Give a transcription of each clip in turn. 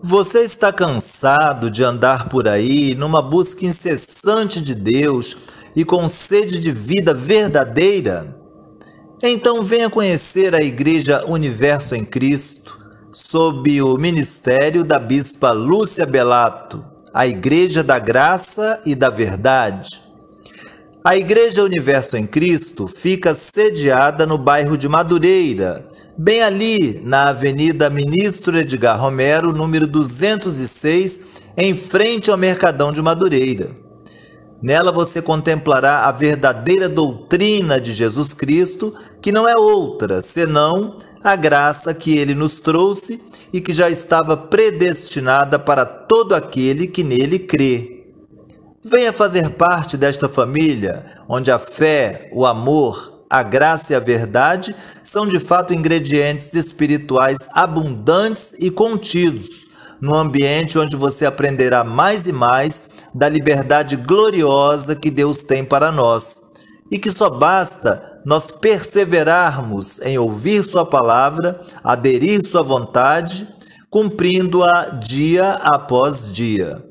Você está cansado de andar por aí numa busca incessante de Deus e com sede de vida verdadeira? Então venha conhecer a Igreja Universo em Cristo, sob o ministério da Bispa Lúcia Bellato, a Igreja da Graça e da Verdade. A Igreja Universo em Cristo fica sediada no bairro de Madureira, bem ali na Avenida Ministro Edgar Romero, número 206, em frente ao Mercadão de Madureira. Nela você contemplará a verdadeira doutrina de Jesus Cristo, que não é outra senão a graça que ele nos trouxe e que já estava predestinada para todo aquele que nele crê. Venha fazer parte desta família, onde a fé, o amor, a graça e a verdade são de fato ingredientes espirituais abundantes e contidos, num ambiente onde você aprenderá mais e mais da liberdade gloriosa que Deus tem para nós, e que só basta nós perseverarmos em ouvir sua palavra, aderir sua vontade, cumprindo-a dia após dia.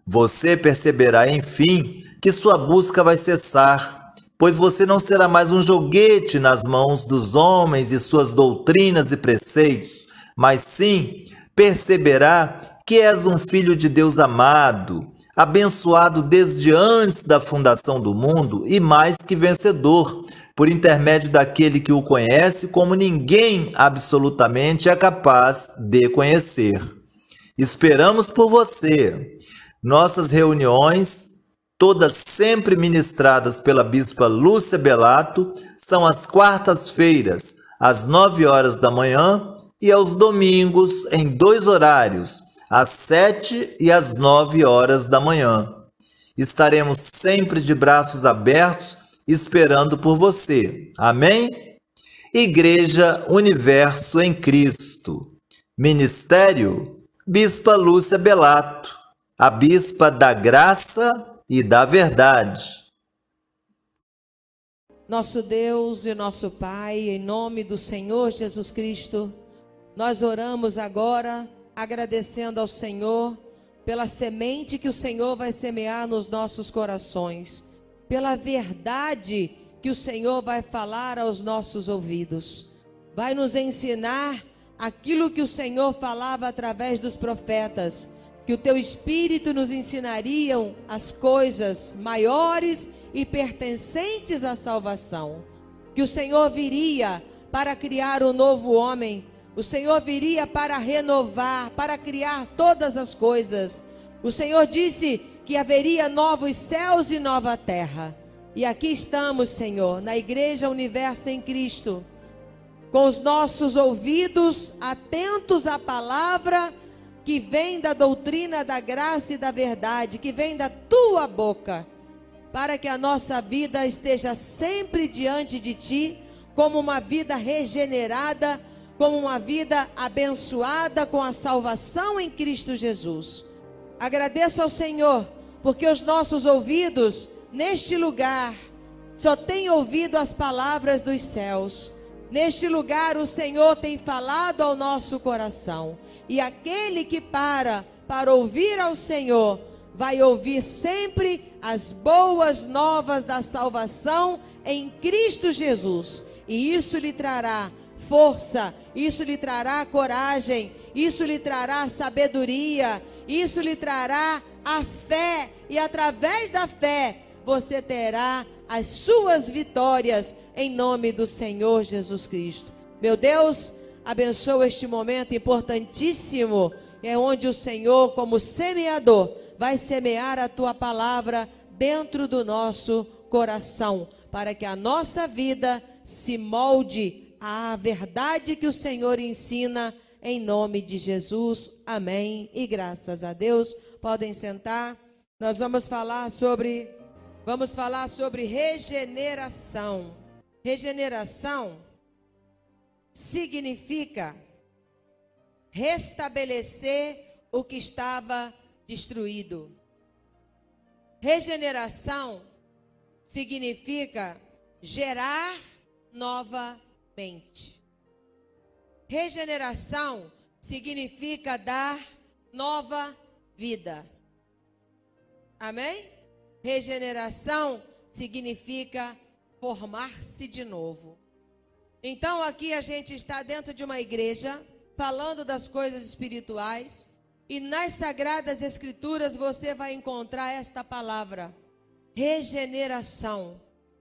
Você perceberá, enfim, que sua busca vai cessar, pois você não será mais um joguete nas mãos dos homens e suas doutrinas e preceitos, mas sim perceberá que és um filho de Deus amado, abençoado desde antes da fundação do mundo e mais que vencedor, por intermédio daquele que o conhece como ninguém absolutamente é capaz de conhecer. Esperamos por você. Nossas reuniões, todas sempre ministradas pela Bispa Lúcia Bellato, são às quartas-feiras, às 9 horas da manhã, e aos domingos, em 2 horários, às 7 e às 9 horas da manhã. Estaremos sempre de braços abertos, esperando por você. Amém? Igreja Universo em Cristo. Ministério Bispa Lúcia Bellato, a Bispa da Graça e da Verdade. Nosso Deus e nosso Pai, em nome do Senhor Jesus Cristo, nós oramos agora agradecendo ao Senhor pela semente que o Senhor vai semear nos nossos corações, pela verdade que o Senhor vai falar aos nossos ouvidos, vai nos ensinar aquilo que o Senhor falava através dos profetas, que o teu Espírito nos ensinariam as coisas maiores e pertencentes à salvação, que o Senhor viria para criar um novo homem, o Senhor viria para renovar, para criar todas as coisas. O Senhor disse que haveria novos céus e nova terra. E aqui estamos, Senhor, na Igreja Universo em Cristo, com os nossos ouvidos atentos à palavra que vem da doutrina da graça e da verdade, que vem da tua boca, para que a nossa vida esteja sempre diante de ti, como uma vida regenerada, como uma vida abençoada com a salvação em Cristo Jesus. Agradeço ao Senhor, porque os nossos ouvidos, neste lugar, só têm ouvido as palavras dos céus. Neste lugar o Senhor tem falado ao nosso coração. E aquele que para ouvir ao Senhor, vai ouvir sempre as boas novas da salvação em Cristo Jesus. E isso lhe trará força, isso lhe trará coragem, isso lhe trará sabedoria, isso lhe trará a fé. E através da fé, você terá as suas vitórias em nome do Senhor Jesus Cristo. Meu Deus, abençoa este momento importantíssimo, é onde o Senhor, como semeador, vai semear a tua palavra dentro do nosso coração, para que a nossa vida se molde à verdade que o Senhor ensina, em nome de Jesus. Amém. E graças a Deus. Podem sentar. Nós vamos falar sobre regeneração. Regeneração significa restabelecer o que estava destruído. Regeneração significa gerar novamente. Regeneração significa dar nova vida. Amém? Regeneração significa formar-se de novo. Então aqui a gente está dentro de uma igreja, falando das coisas espirituais, e nas Sagradas Escrituras você vai encontrar esta palavra, regeneração,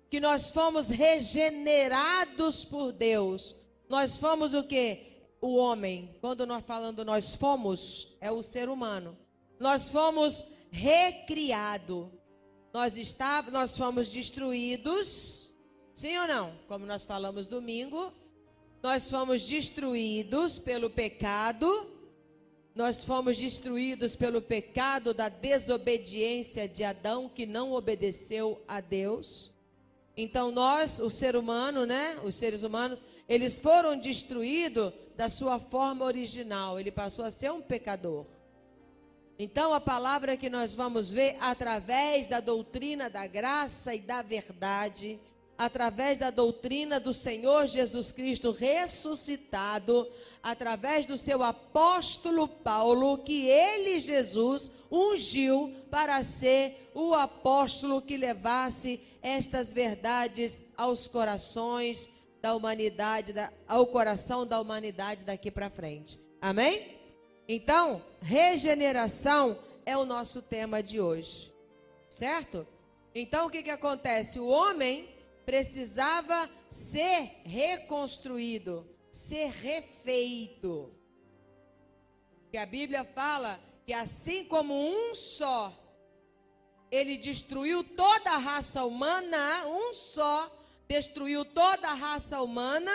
que nós fomos regenerados por Deus. Nós fomos o quê? O homem. Quando nós falando nós fomos, é o ser humano. Nós fomos recriados. Nós fomos destruídos, sim ou não? Como nós falamos domingo, nós fomos destruídos pelo pecado. Nós fomos destruídos pelo pecado da desobediência de Adão, que não obedeceu a Deus. Então nós, o ser humano, né? Os seres humanos, eles foram destruídos da sua forma original. Ele passou a ser um pecador. Então a palavra que nós vamos ver através da doutrina da graça e da verdade, através da doutrina do Senhor Jesus Cristo ressuscitado, através do seu apóstolo Paulo, que ele, Jesus, ungiu para ser o apóstolo que levasse estas verdades aos corações da humanidade, ao coração da humanidade daqui para frente. Amém? Então, regeneração é o nosso tema de hoje, certo? Então, o que acontece? O homem precisava ser reconstruído, ser refeito. Que a Bíblia fala que assim como um só, ele destruiu toda a raça humana, um só destruiu toda a raça humana,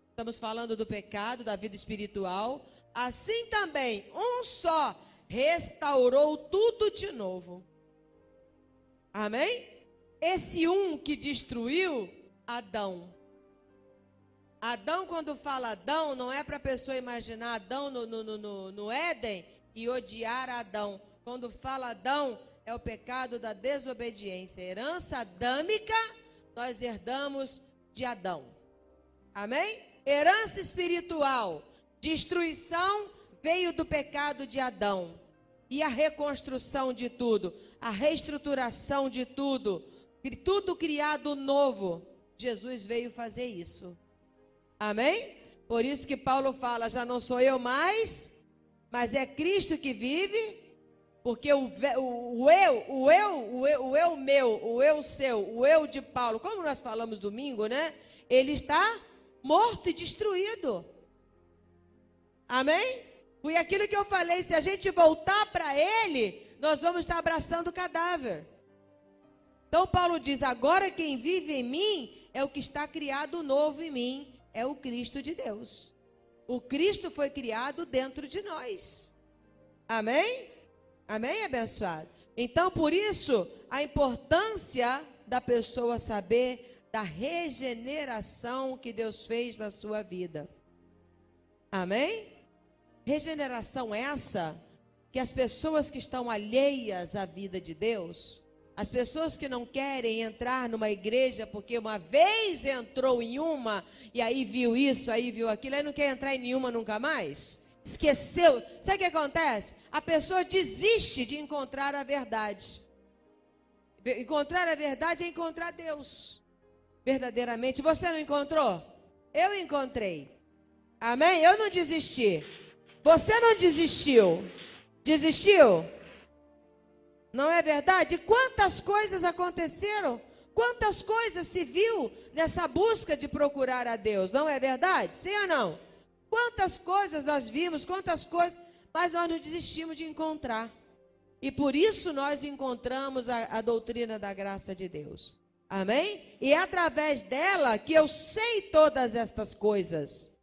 estamos falando do pecado, da vida espiritual, assim também um só restaurou tudo de novo. Amém? Esse um que destruiu Adão. Adão, quando fala Adão, não é para a pessoa imaginar Adão no Éden e odiar Adão. Quando fala Adão, é o pecado da desobediência. Herança adâmica, nós herdamos de Adão. Amém? Herança espiritual, destruição veio do pecado de Adão. E a reconstrução de tudo, a reestruturação de tudo, tudo criado novo, Jesus veio fazer isso. Amém? Por isso que Paulo fala, já não sou eu mais, mas é Cristo que vive, porque o eu meu, o eu seu, o eu de Paulo, como nós falamos domingo, né? Ele está morto e destruído. Amém? Foi aquilo que eu falei, se a gente voltar para ele, nós vamos estar abraçando o cadáver. Então Paulo diz, agora quem vive em mim é o que está criado novo em mim, é o Cristo de Deus. O Cristo foi criado dentro de nós. Amém? Amém, abençoado? Então por isso, a importância da pessoa saber da regeneração que Deus fez na sua vida. Amém? Regeneração essa, que as pessoas que estão alheias à vida de Deus, as pessoas que não querem entrar numa igreja, porque uma vez entrou em uma, e aí viu isso, aí viu aquilo, aí não quer entrar em nenhuma nunca mais, esqueceu. Sabe o que acontece? A pessoa desiste de encontrar a verdade. Encontrar a verdade é encontrar Deus, verdadeiramente. Você não encontrou? Eu encontrei. Amém? Eu não desisti. Você não desistiu. Desistiu? Não é verdade? Quantas coisas aconteceram? Quantas coisas se viu nessa busca de procurar a Deus? Não é verdade? Sim ou não? Quantas coisas nós vimos, quantas coisas, mas nós não desistimos de encontrar. E por isso nós encontramos a doutrina da graça de Deus. Amém? E é através dela que eu sei todas estas coisas.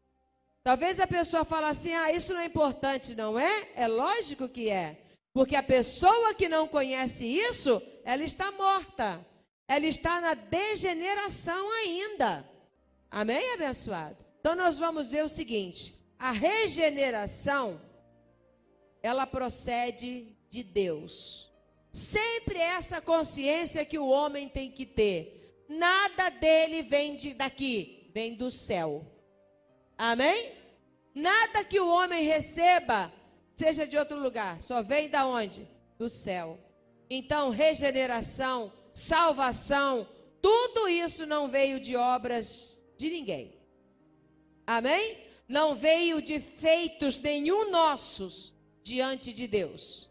Talvez a pessoa fale assim, isso não é importante, não é? É lógico que é. Porque a pessoa que não conhece isso, ela está morta. Ela está na degeneração ainda. Amém, abençoado? Então nós vamos ver o seguinte. A regeneração, ela procede de Deus. Sempre essa consciência que o homem tem que ter. Nada dele vem daqui, vem do céu. Amém? Nada que o homem receba seja de outro lugar, só vem da onde? Do céu. Então, regeneração, salvação, tudo isso não veio de obras de ninguém. Amém? Não veio de feitos nenhum nossos diante de Deus,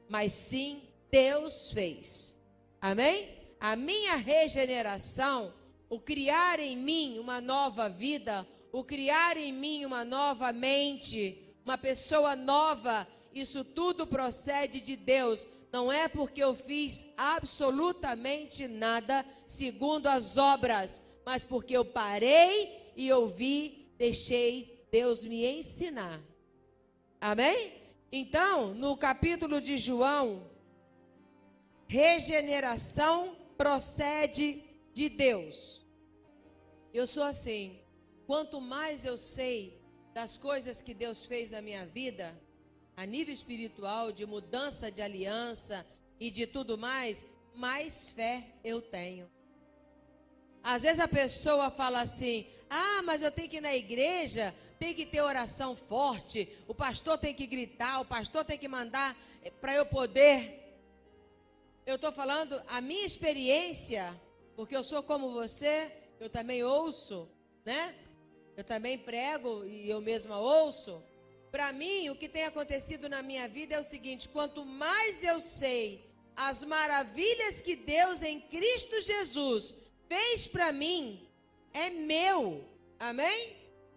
mas sim Deus fez. Amém? A minha regeneração, o criar em mim uma nova vida, o criar em mim uma nova mente, uma pessoa nova, isso tudo procede de Deus. Não é porque eu fiz absolutamente nada segundo as obras, mas porque eu parei e ouvi, deixei Deus me ensinar. Amém? Então, no capítulo de João, regeneração procede de Deus. Eu sou assim, quanto mais eu sei das coisas que Deus fez na minha vida, a nível espiritual, de mudança de aliança e de tudo mais, mais fé eu tenho. Às vezes a pessoa fala assim, mas eu tenho que ir na igreja, tem que ter oração forte, o pastor tem que gritar, o pastor tem que mandar para eu poder. Eu estou falando a minha experiência, porque eu sou como você, eu também ouço, né? Eu também prego e eu mesma ouço. Para mim, o que tem acontecido na minha vida é o seguinte: quanto mais eu sei as maravilhas que Deus em Cristo Jesus fez para mim, é meu, amém?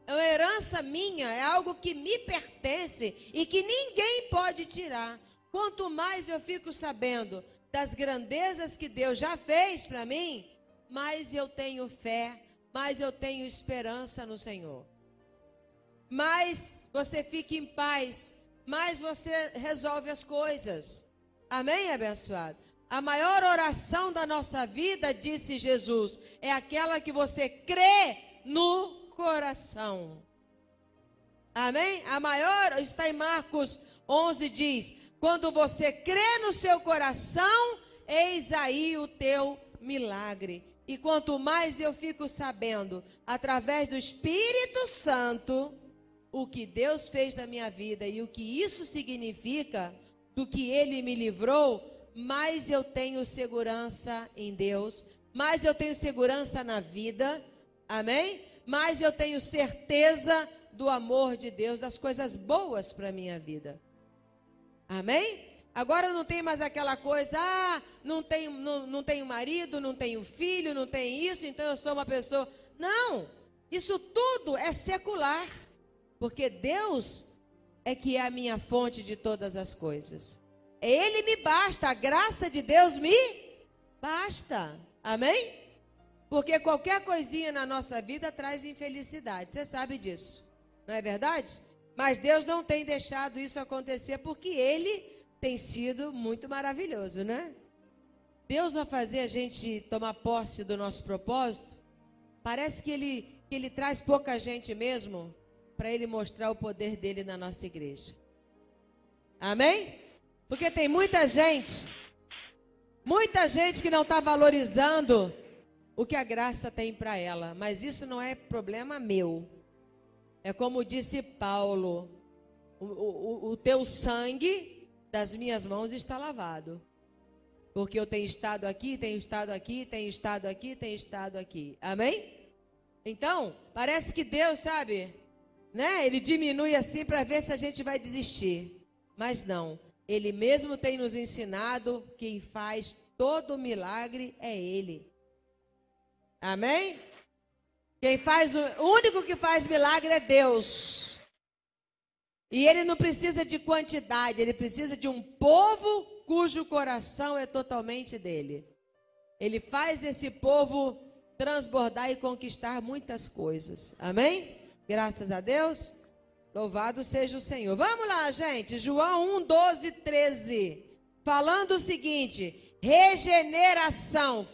É uma herança minha, é algo que me pertence e que ninguém pode tirar. Quanto mais eu fico sabendo das grandezas que Deus já fez para mim, mais eu tenho fé, mais eu tenho esperança no Senhor. Mais você fica em paz, mais você resolve as coisas. Amém, abençoado? A maior oração da nossa vida, disse Jesus, é aquela que você crê no coração. Amém? A maior, está em Marcos 11, diz, quando você crê no seu coração, eis aí o teu milagre. E quanto mais eu fico sabendo, através do Espírito Santo, o que Deus fez na minha vida e o que isso significa, do que Ele me livrou, mais eu tenho segurança em Deus, mais eu tenho segurança na vida, amém? Mais eu tenho certeza do amor de Deus, das coisas boas para a minha vida, amém? Agora não tem mais aquela coisa, não tenho marido, não tenho filho, não tenho isso, então eu sou uma pessoa. Não, isso tudo é secular, porque Deus é que é a minha fonte de todas as coisas. Ele me basta, a graça de Deus me basta, amém? Porque qualquer coisinha na nossa vida traz infelicidade, você sabe disso, não é verdade? Mas Deus não tem deixado isso acontecer porque Ele tem sido muito maravilhoso, né? Deus vai fazer a gente tomar posse do nosso propósito. Parece que Ele traz pouca gente mesmo, para Ele mostrar o poder dEle na nossa igreja. Amém? Porque tem muita gente que não está valorizando o que a graça tem para ela. Mas isso não é problema meu. É como disse Paulo, o teu sangue das minhas mãos está lavado. Porque eu tenho estado aqui, tenho estado aqui, tenho estado aqui, tenho estado aqui. Amém? Então, parece que Deus, sabe, né? Ele diminui assim para ver se a gente vai desistir. Mas não. Ele mesmo tem nos ensinado que quem faz todo o milagre é Ele. Amém? O único que faz milagre é Deus. E Ele não precisa de quantidade, Ele precisa de um povo cujo coração é totalmente dele. Ele faz esse povo transbordar e conquistar muitas coisas. Amém? Graças a Deus. Louvado seja o Senhor. Vamos lá, gente. João 1, 12, 13. Falando o seguinte: regeneração.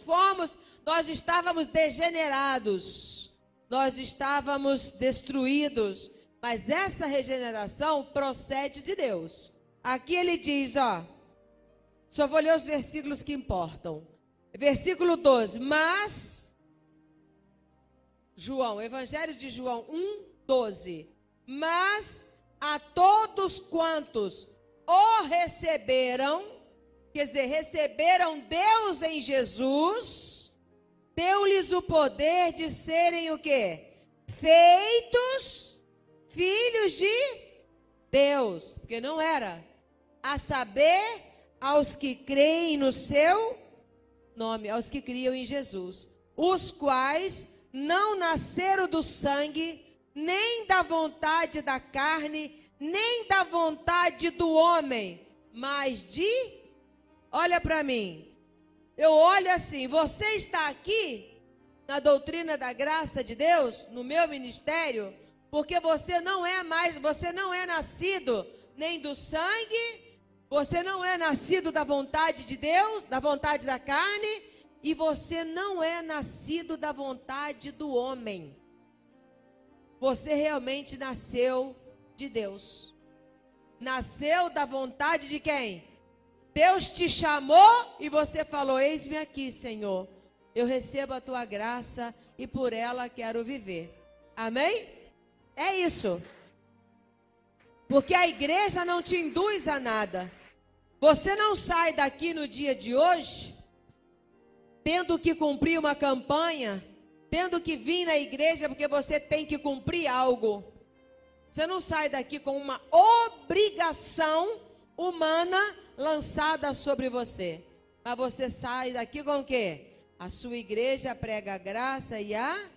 Nós estávamos degenerados. Nós estávamos destruídos. Mas essa regeneração procede de Deus. Aqui ele diz, só vou ler os versículos que importam. Versículo 12. Mas, Evangelho de João 1, 12. Mas a todos quantos o receberam, quer dizer, receberam Deus em Jesus, deu-lhes o poder de serem o quê? Feitos filhos de Deus, porque não era, a saber, aos que creem no seu nome, aos que criam em Jesus, os quais não nasceram do sangue, nem da vontade da carne, nem da vontade do homem, mas de, olha para mim, eu olho assim, você está aqui na doutrina da graça de Deus, no meu ministério, porque você não é nascido nem do sangue, você não é nascido da vontade de Deus, da vontade da carne, e você não é nascido da vontade do homem. Você realmente nasceu de Deus. Nasceu da vontade de quem? Deus te chamou e você falou: eis-me aqui, Senhor. Eu recebo a tua graça e por ela quero viver. Amém? É isso. Porque a igreja não te induz a nada. Você não sai daqui no dia de hoje tendo que cumprir uma campanha, tendo que vir na igreja porque você tem que cumprir algo. Você não sai daqui com uma obrigação humana lançada sobre você. Mas você sai daqui com o quê? A sua igreja prega a graça e a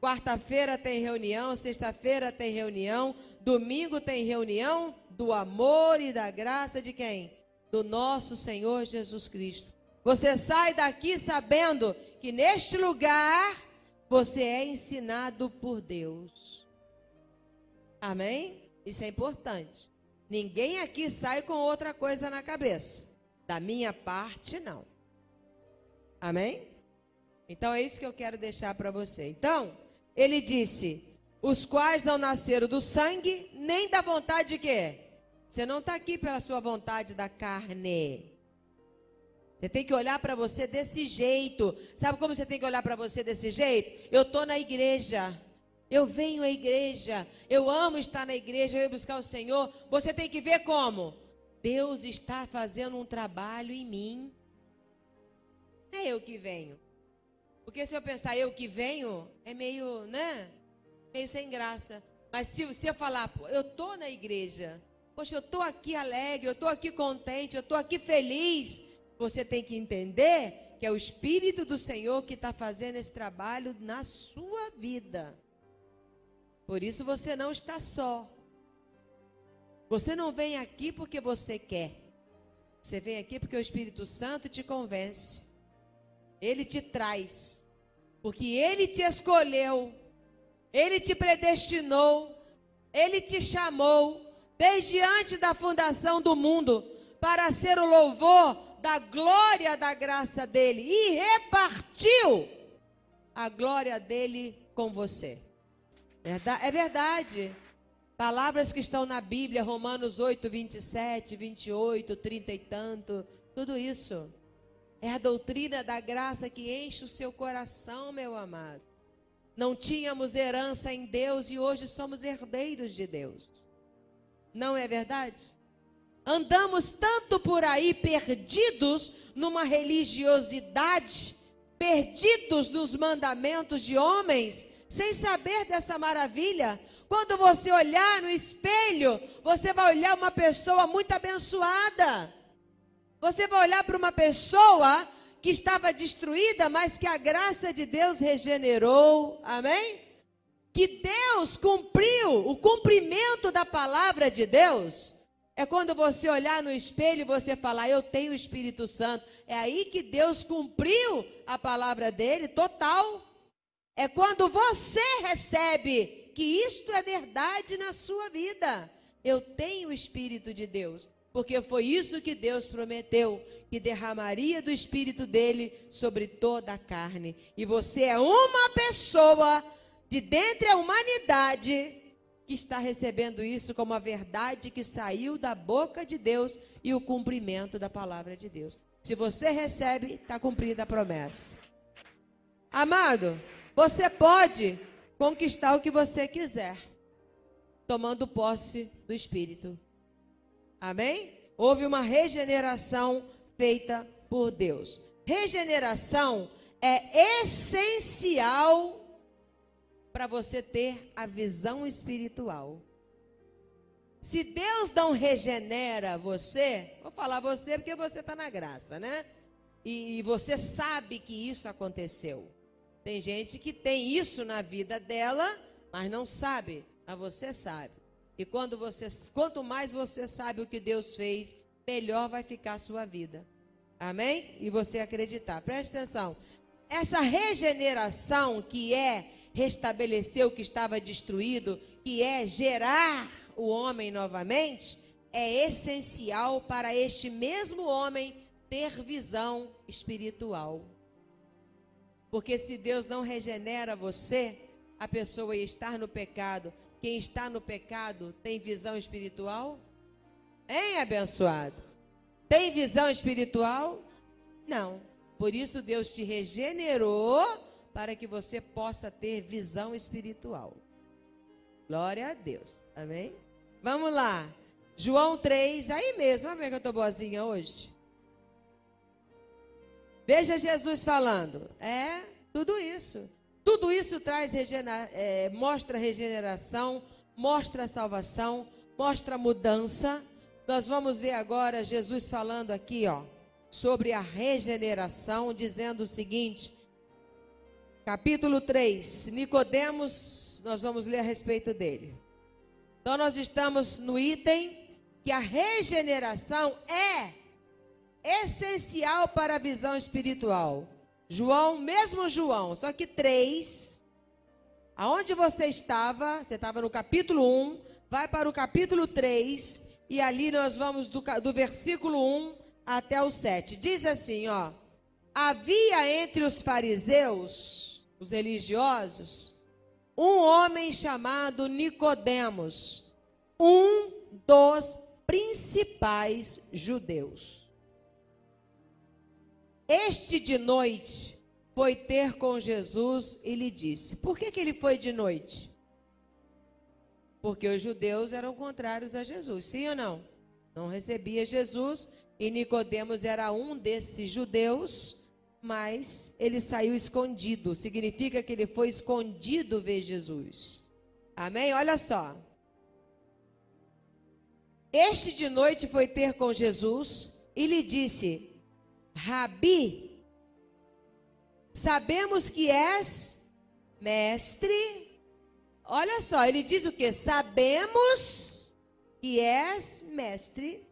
quarta-feira tem reunião, sexta-feira tem reunião, domingo tem reunião do amor e da graça de quem? Do nosso Senhor Jesus Cristo. Você sai daqui sabendo que neste lugar você é ensinado por Deus. Amém? Isso é importante. Ninguém aqui sai com outra coisa na cabeça. Da minha parte, não. Amém? Então é isso que eu quero deixar para você. Então, ele disse: os quais não nasceram do sangue, nem da vontade de quê? Você não está aqui pela sua vontade da carne. Você tem que olhar para você desse jeito. Sabe como você tem que olhar para você desse jeito? Eu estou na igreja. Eu venho à igreja. Eu amo estar na igreja. Eu ia buscar o Senhor. Você tem que ver como? Deus está fazendo um trabalho em mim. Não é eu que venho. Porque se eu pensar eu que venho, é meio, né? Meio sem graça. Mas se eu falar, eu estou na igreja. Poxa, eu estou aqui alegre, eu estou aqui contente, eu estou aqui feliz. Você tem que entender que é o Espírito do Senhor que está fazendo esse trabalho na sua vida. Por isso você não está só. Você não vem aqui porque você quer. Você vem aqui porque o Espírito Santo te convence. Ele te traz. Porque Ele te escolheu. Ele te predestinou. Ele te chamou desde antes da fundação do mundo para ser o louvor da glória da graça dele e repartiu a glória dele com você. É verdade. Palavras que estão na Bíblia, Romanos 8, 27, 28, 30 e tanto, tudo isso é a doutrina da graça que enche o seu coração, meu amado. Não tínhamos herança em Deus e hoje somos herdeiros de Deus. Não é verdade? Andamos tanto por aí perdidos numa religiosidade, perdidos nos mandamentos de homens, sem saber dessa maravilha. Quando você olhar no espelho, você vai olhar uma pessoa muito abençoada. Você vai olhar para uma pessoa que estava destruída, mas que a graça de Deus regenerou. Amém? Que Deus cumpriu o cumprimento da palavra de Deus. É quando você olhar no espelho e você falar, eu tenho o Espírito Santo. É aí que Deus cumpriu a palavra dele, total. É quando você recebe que isto é verdade na sua vida. Eu tenho o Espírito de Deus. Porque foi isso que Deus prometeu, que derramaria do Espírito dele sobre toda a carne. E você é uma pessoa de dentre a humanidade que está recebendo isso como a verdade que saiu da boca de Deus e o cumprimento da palavra de Deus. Se você recebe, está cumprida a promessa. Amado, você pode conquistar o que você quiser. tomando posse do Espírito. Amém? Houve uma regeneração feita por Deus. Regeneração é essencial para você ter a visão espiritual. Se Deus não regenera você, vou falar você porque você está na graça, né? E você sabe que isso aconteceu. Tem gente que tem isso na vida dela, mas não sabe, mas você sabe. E quanto mais você sabe o que Deus fez, melhor vai ficar a sua vida. Amém? E você acreditar. Preste atenção. Essa regeneração que é restabelecer o que estava destruído, que é gerar o homem novamente, é essencial para este mesmo homem ter visão espiritual. Porque se Deus não regenera você, a pessoa ia estar no pecado. Quem está no pecado tem visão espiritual? Hein, abençoado? Tem visão espiritual? Não. Por isso Deus te regenerou para que você possa ter visão espiritual. Glória a Deus. Amém? Vamos lá. João 3, aí mesmo. Vamos ver que eu estou boazinha hoje. Veja Jesus falando. Tudo isso. Tudo isso traz mostra regeneração, mostra salvação, mostra mudança. Nós vamos ver agora Jesus falando aqui, sobre a regeneração, dizendo o seguinte, capítulo 3, Nicodemos, nós vamos ler a respeito dele. Então nós estamos no item que a regeneração é essencial para a visão espiritual. Mesmo João, só que 3, aonde você estava no capítulo 1, vai para o capítulo 3, e ali nós vamos do versículo 1 até o 7. Diz assim, havia entre os fariseus, os religiosos, um homem chamado Nicodemos, um dos principais judeus. Este de noite foi ter com Jesus e lhe disse. Por que ele foi de noite? Porque os judeus eram contrários a Jesus, sim ou não? Não recebia Jesus e Nicodemos era um desses judeus, mas ele saiu escondido. Significa que ele foi escondido ver Jesus. Amém? Olha só. Este de noite foi ter com Jesus e lhe disse: Rabi, sabemos que és mestre. Olha só, ele diz o que? Sabemos que és mestre,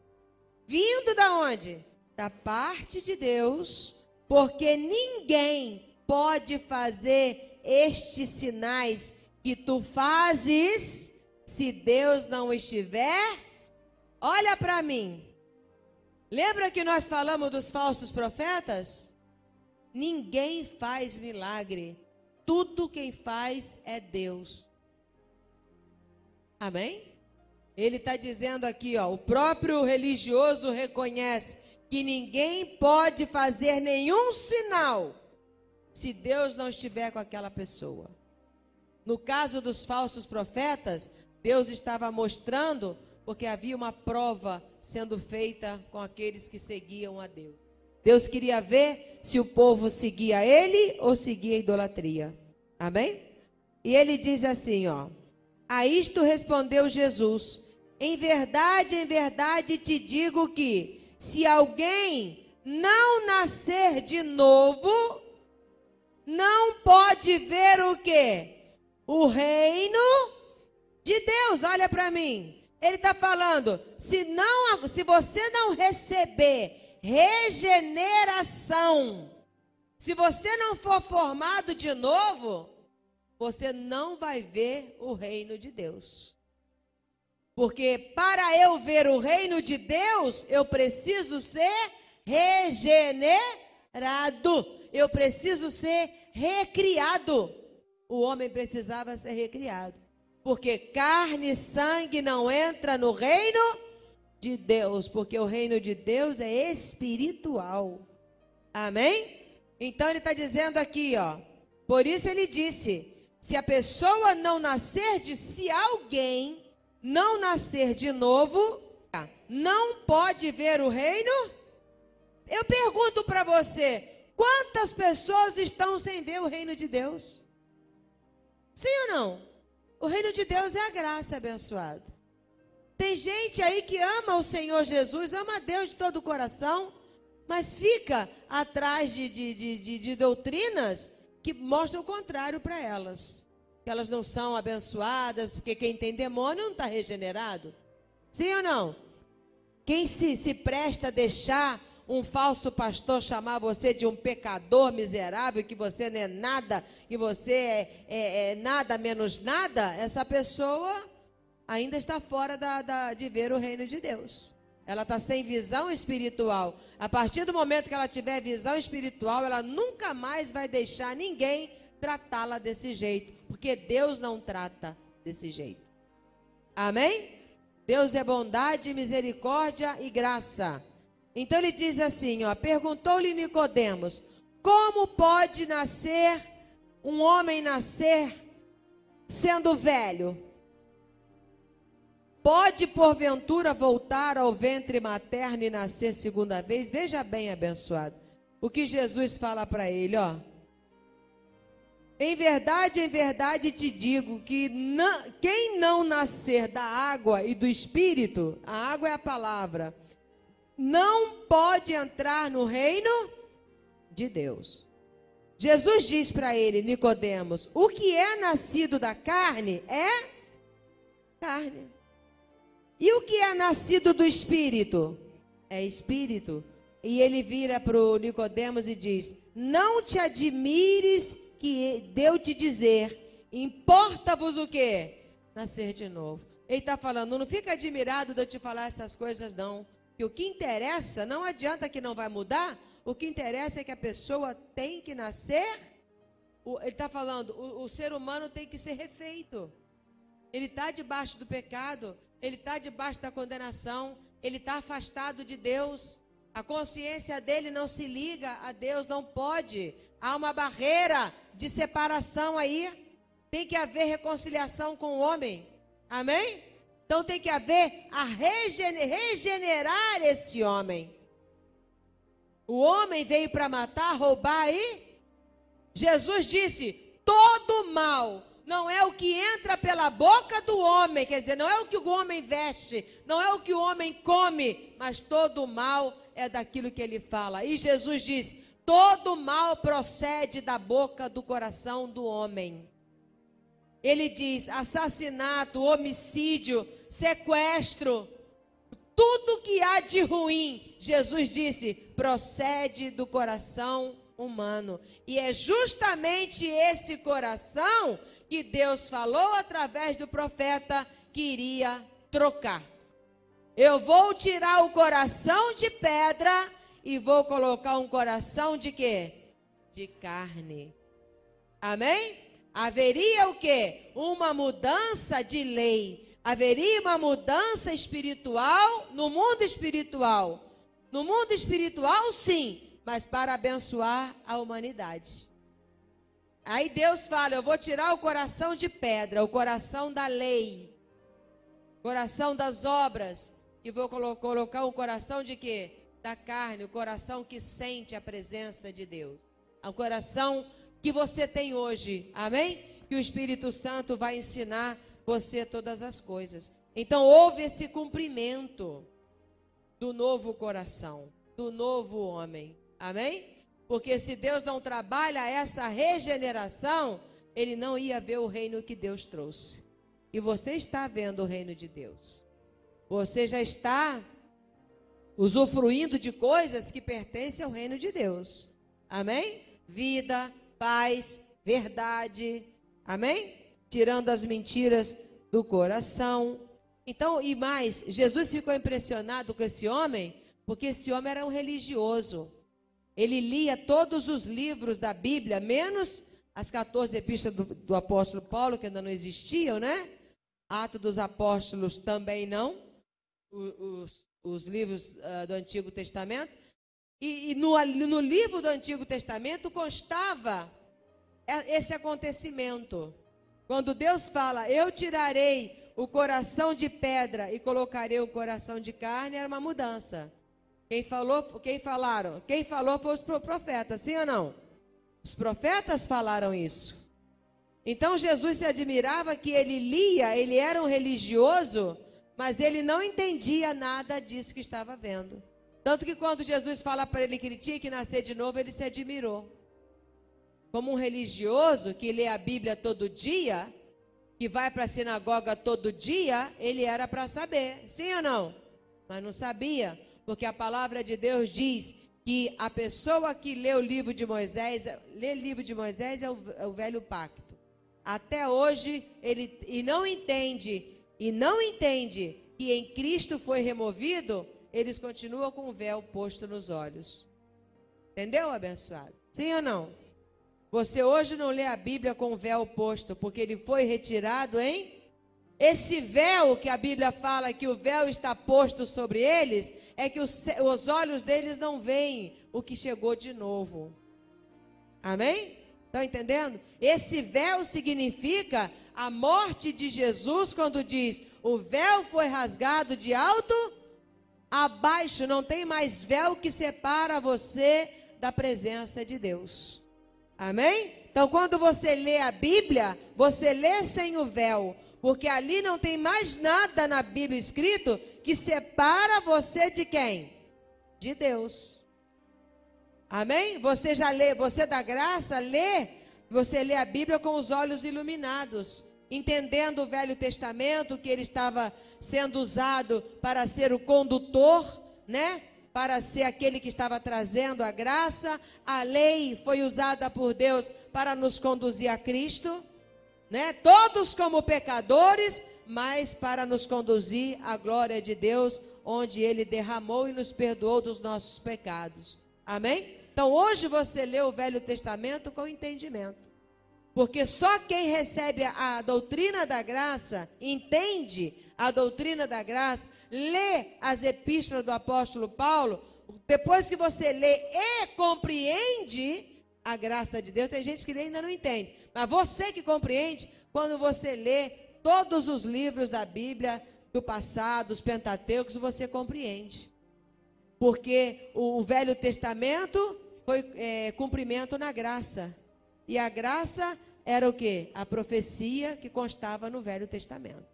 vindo da onde? Da parte de Deus, porque ninguém pode fazer estes sinais que tu fazes se Deus não estiver. Olha para mim. Lembra que nós falamos dos falsos profetas? Ninguém faz milagre. Tudo quem faz é Deus. Amém? Ele está dizendo aqui, o próprio religioso reconhece que ninguém pode fazer nenhum sinal se Deus não estiver com aquela pessoa. No caso dos falsos profetas, Deus estava mostrando, porque havia uma prova sendo feita com aqueles que seguiam a Deus. Deus queria ver se o povo seguia ele ou seguia a idolatria. Amém? E ele diz assim, a isto respondeu Jesus: em verdade te digo que se alguém não nascer de novo, não pode ver o quê? O reino de Deus. Olha para mim. Ele está falando, se você não receber regeneração, se você não for formado de novo, você não vai ver o reino de Deus. Porque para eu ver o reino de Deus, eu preciso ser regenerado. Eu preciso ser recriado. O homem precisava ser recriado. Porque carne e sangue não entra no reino de Deus, porque o reino de Deus é espiritual. Amém? Então ele está dizendo aqui, por isso ele disse, se a pessoa não nascer se alguém não nascer de novo, não pode ver o reino? Eu pergunto para você, quantas pessoas estão sem ver o reino de Deus? Sim ou não? O reino de Deus é a graça abençoada. Tem gente aí que ama o Senhor Jesus, ama a Deus de todo o coração, mas fica atrás de doutrinas que mostram o contrário para elas. Que elas não são abençoadas, porque quem tem demônio não está regenerado. Sim ou não? Quem se presta a deixar um falso pastor chamar você de um pecador miserável, que você não é nada, que você é nada menos nada, essa pessoa ainda está fora de ver o reino de Deus. Ela está sem visão espiritual. A partir do momento que ela tiver visão espiritual, ela nunca mais vai deixar ninguém tratá-la desse jeito, porque Deus não trata desse jeito. Amém? Deus é bondade, misericórdia e graça. Então ele diz assim, ó, perguntou-lhe Nicodemos, como pode nascer um homem nascer sendo velho? Pode porventura voltar ao ventre materno e nascer segunda vez? Veja bem, abençoado, o que Jesus fala para ele, ó. Em verdade te digo que quem não nascer da água e do Espírito, a água é a palavra, não pode entrar no reino de Deus. Jesus diz para ele, Nicodemos, o que é nascido da carne é carne. E o que é nascido do Espírito? É Espírito. E ele vira para o Nicodemos e diz, não te admires que deu te dizer, importa-vos o quê? Nascer de novo. Ele está falando, não fica admirado de eu te falar essas coisas não. Que o que interessa, não adianta que não vai mudar, o que interessa é que a pessoa tem que nascer. Ele está falando, o ser humano tem que ser refeito. Ele está debaixo do pecado, ele está debaixo da condenação, ele está afastado de Deus. A consciência dele não se liga a Deus, não pode. Há uma barreira de separação aí. Tem que haver reconciliação com o homem. Amém? Então tem que haver a regenerar esse homem. O homem veio para matar, roubar e Jesus disse, todo mal não é o que entra pela boca do homem, quer dizer, não é o que o homem veste, não é o que o homem come, mas todo mal é daquilo que ele fala. E Jesus disse, todo mal procede da boca, do coração do homem. Ele diz, assassinato, homicídio, sequestro, tudo que há de ruim, Jesus disse, procede do coração humano. E é justamente esse coração que Deus falou através do profeta que iria trocar. Eu vou tirar o coração de pedra e vou colocar um coração de quê? De carne. Amém? Haveria o quê? Uma mudança de lei. Haveria uma mudança espiritual no mundo espiritual. No mundo espiritual, sim, mas para abençoar a humanidade. Aí Deus fala, eu vou tirar o coração de pedra, o coração da lei, o coração das obras, e vou colocar um coração de quê? Da carne, o coração que sente a presença de Deus. O coração que você tem hoje, amém? Que o Espírito Santo vai ensinar você todas as coisas. Então houve esse cumprimento do novo coração, do novo homem, amém? Porque se Deus não trabalha essa regeneração, ele não ia ver o reino que Deus trouxe. E você está vendo o reino de Deus. Você já está usufruindo de coisas que pertencem ao reino de Deus. Amém? Vida, paz, verdade. Amém? Tirando as mentiras do coração. Então, e mais, Jesus ficou impressionado com esse homem, porque esse homem era um religioso. Ele lia todos os livros da Bíblia, menos as 14 epístolas do apóstolo Paulo, que ainda não existiam, né? Atos dos Apóstolos também não. Os livros do Antigo Testamento. E no livro do Antigo Testamento constava esse acontecimento. Quando Deus fala, eu tirarei o coração de pedra e colocarei o coração de carne, era uma mudança. Quem falou foi os profetas, sim ou não? Os profetas falaram isso. Então Jesus se admirava que ele lia, ele era um religioso, mas ele não entendia nada disso que estava vendo. Tanto que quando Jesus fala para ele que ele tinha que nascer de novo, ele se admirou. Como um religioso que lê a Bíblia todo dia, que vai para a sinagoga todo dia, ele era para saber, sim ou não? Mas não sabia, porque a palavra de Deus diz que a pessoa que lê o livro de Moisés, lê o livro de Moisés é o velho pacto. Até hoje, ele não entende que em Cristo foi removido, eles continuam com o véu posto nos olhos. Entendeu, abençoado? Sim ou não? Você hoje não lê a Bíblia com o véu posto, porque ele foi retirado, hein? Esse véu que a Bíblia fala que o véu está posto sobre eles, é que os olhos deles não veem o que chegou de novo. Amém? Estão entendendo? Esse véu significa a morte de Jesus, quando diz, o véu foi rasgado de alto a baixo, não tem mais véu que separa você da presença de Deus. Amém? Então, quando você lê a Bíblia, você lê sem o véu, porque ali não tem mais nada na Bíblia escrito que separa você de quem? De Deus. Amém? Você já lê, você da graça você lê a Bíblia com os olhos iluminados, entendendo o Velho Testamento, que ele estava sendo usado para ser o condutor, né? Para ser aquele que estava trazendo a graça. A lei foi usada por Deus para nos conduzir a Cristo, né? Todos como pecadores, mas para nos conduzir à glória de Deus, onde ele derramou e nos perdoou dos nossos pecados. Amém? Então hoje você lê o Velho Testamento com entendimento, porque só quem recebe a doutrina da graça, entende a doutrina da graça, lê as epístolas do apóstolo Paulo, depois que você lê e compreende a graça de Deus, tem gente que ainda não entende, mas você que compreende, quando você lê todos os livros da Bíblia, do passado, os Pentateucos, você compreende. Porque o Velho Testamento foi cumprimento na graça. E a graça era o quê? A profecia que constava no Velho Testamento.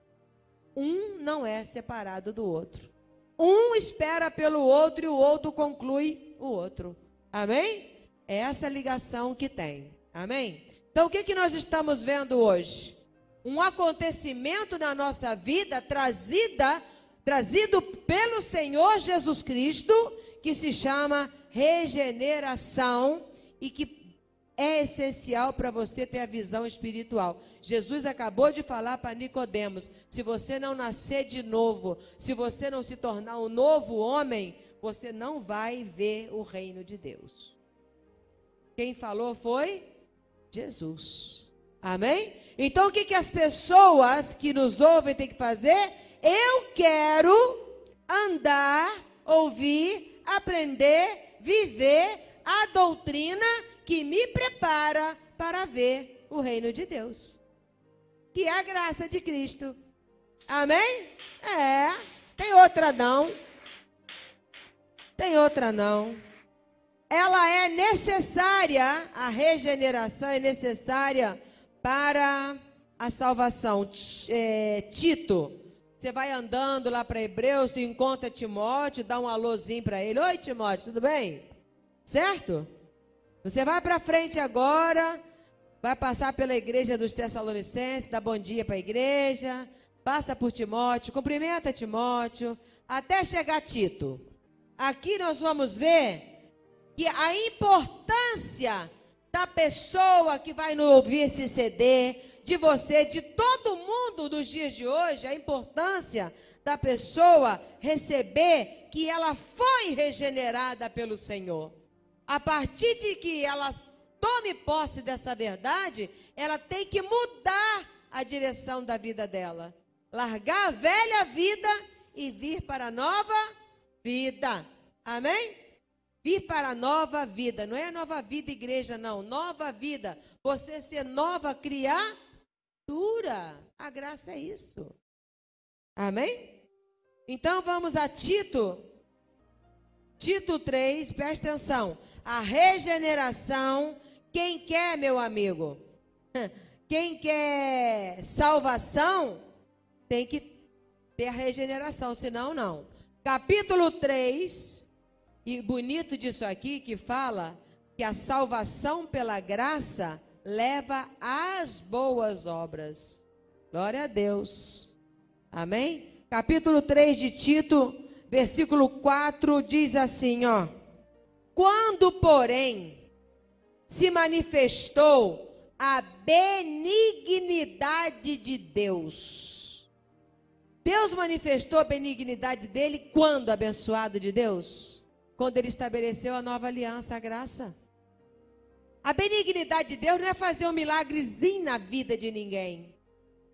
Um não é separado do outro. Um espera pelo outro e o outro conclui o outro. Amém? É essa ligação que tem. Amém? Então o que nós estamos vendo hoje? Um acontecimento na nossa vida trazido pelo Senhor Jesus Cristo, que se chama regeneração e que é essencial para você ter a visão espiritual. Jesus acabou de falar para Nicodemos, se você não nascer de novo, se você não se tornar um novo homem, você não vai ver o reino de Deus. Quem falou foi Jesus. Amém? Então o que as pessoas que nos ouvem têm que fazer? Eu quero andar, ouvir, aprender, viver a doutrina que me prepara para ver o reino de Deus, que é a graça de Cristo. Amém? Tem outra não. Tem outra não. Ela é necessária, a regeneração é necessária para a salvação. Tito, você vai andando lá para Hebreus, você encontra Timóteo, dá um alôzinho para ele. Oi, Timóteo, tudo bem? Certo? Você vai para frente agora, vai passar pela igreja dos Tessalonicenses, dá bom dia para a igreja, passa por Timóteo, cumprimenta Timóteo, até chegar Tito. Aqui nós vamos ver que a importância da pessoa que vai nos ouvir esse CD, de você, de todo mundo dos dias de hoje, a importância da pessoa receber que ela foi regenerada pelo Senhor. A partir de que ela tome posse dessa verdade, ela tem que mudar a direção da vida dela. Largar a velha vida e vir para a nova vida. Amém? Vir para a nova vida. Não é nova vida igreja, não. Nova vida. Você ser nova criatura. A graça é isso. Amém? Então vamos a Tito 3, presta atenção. A regeneração, quem quer, meu amigo? Quem quer salvação, tem que ter a regeneração, senão não. Capítulo 3, e bonito disso aqui, que fala que a salvação pela graça leva às boas obras. Glória a Deus. Amém? Capítulo 3 de Tito, versículo 4, diz assim, ó. Quando, porém, se manifestou a benignidade de Deus. Deus manifestou a benignidade dele quando, abençoado de Deus? Quando ele estabeleceu a nova aliança, a graça. A benignidade de Deus não é fazer um milagrezinho na vida de ninguém.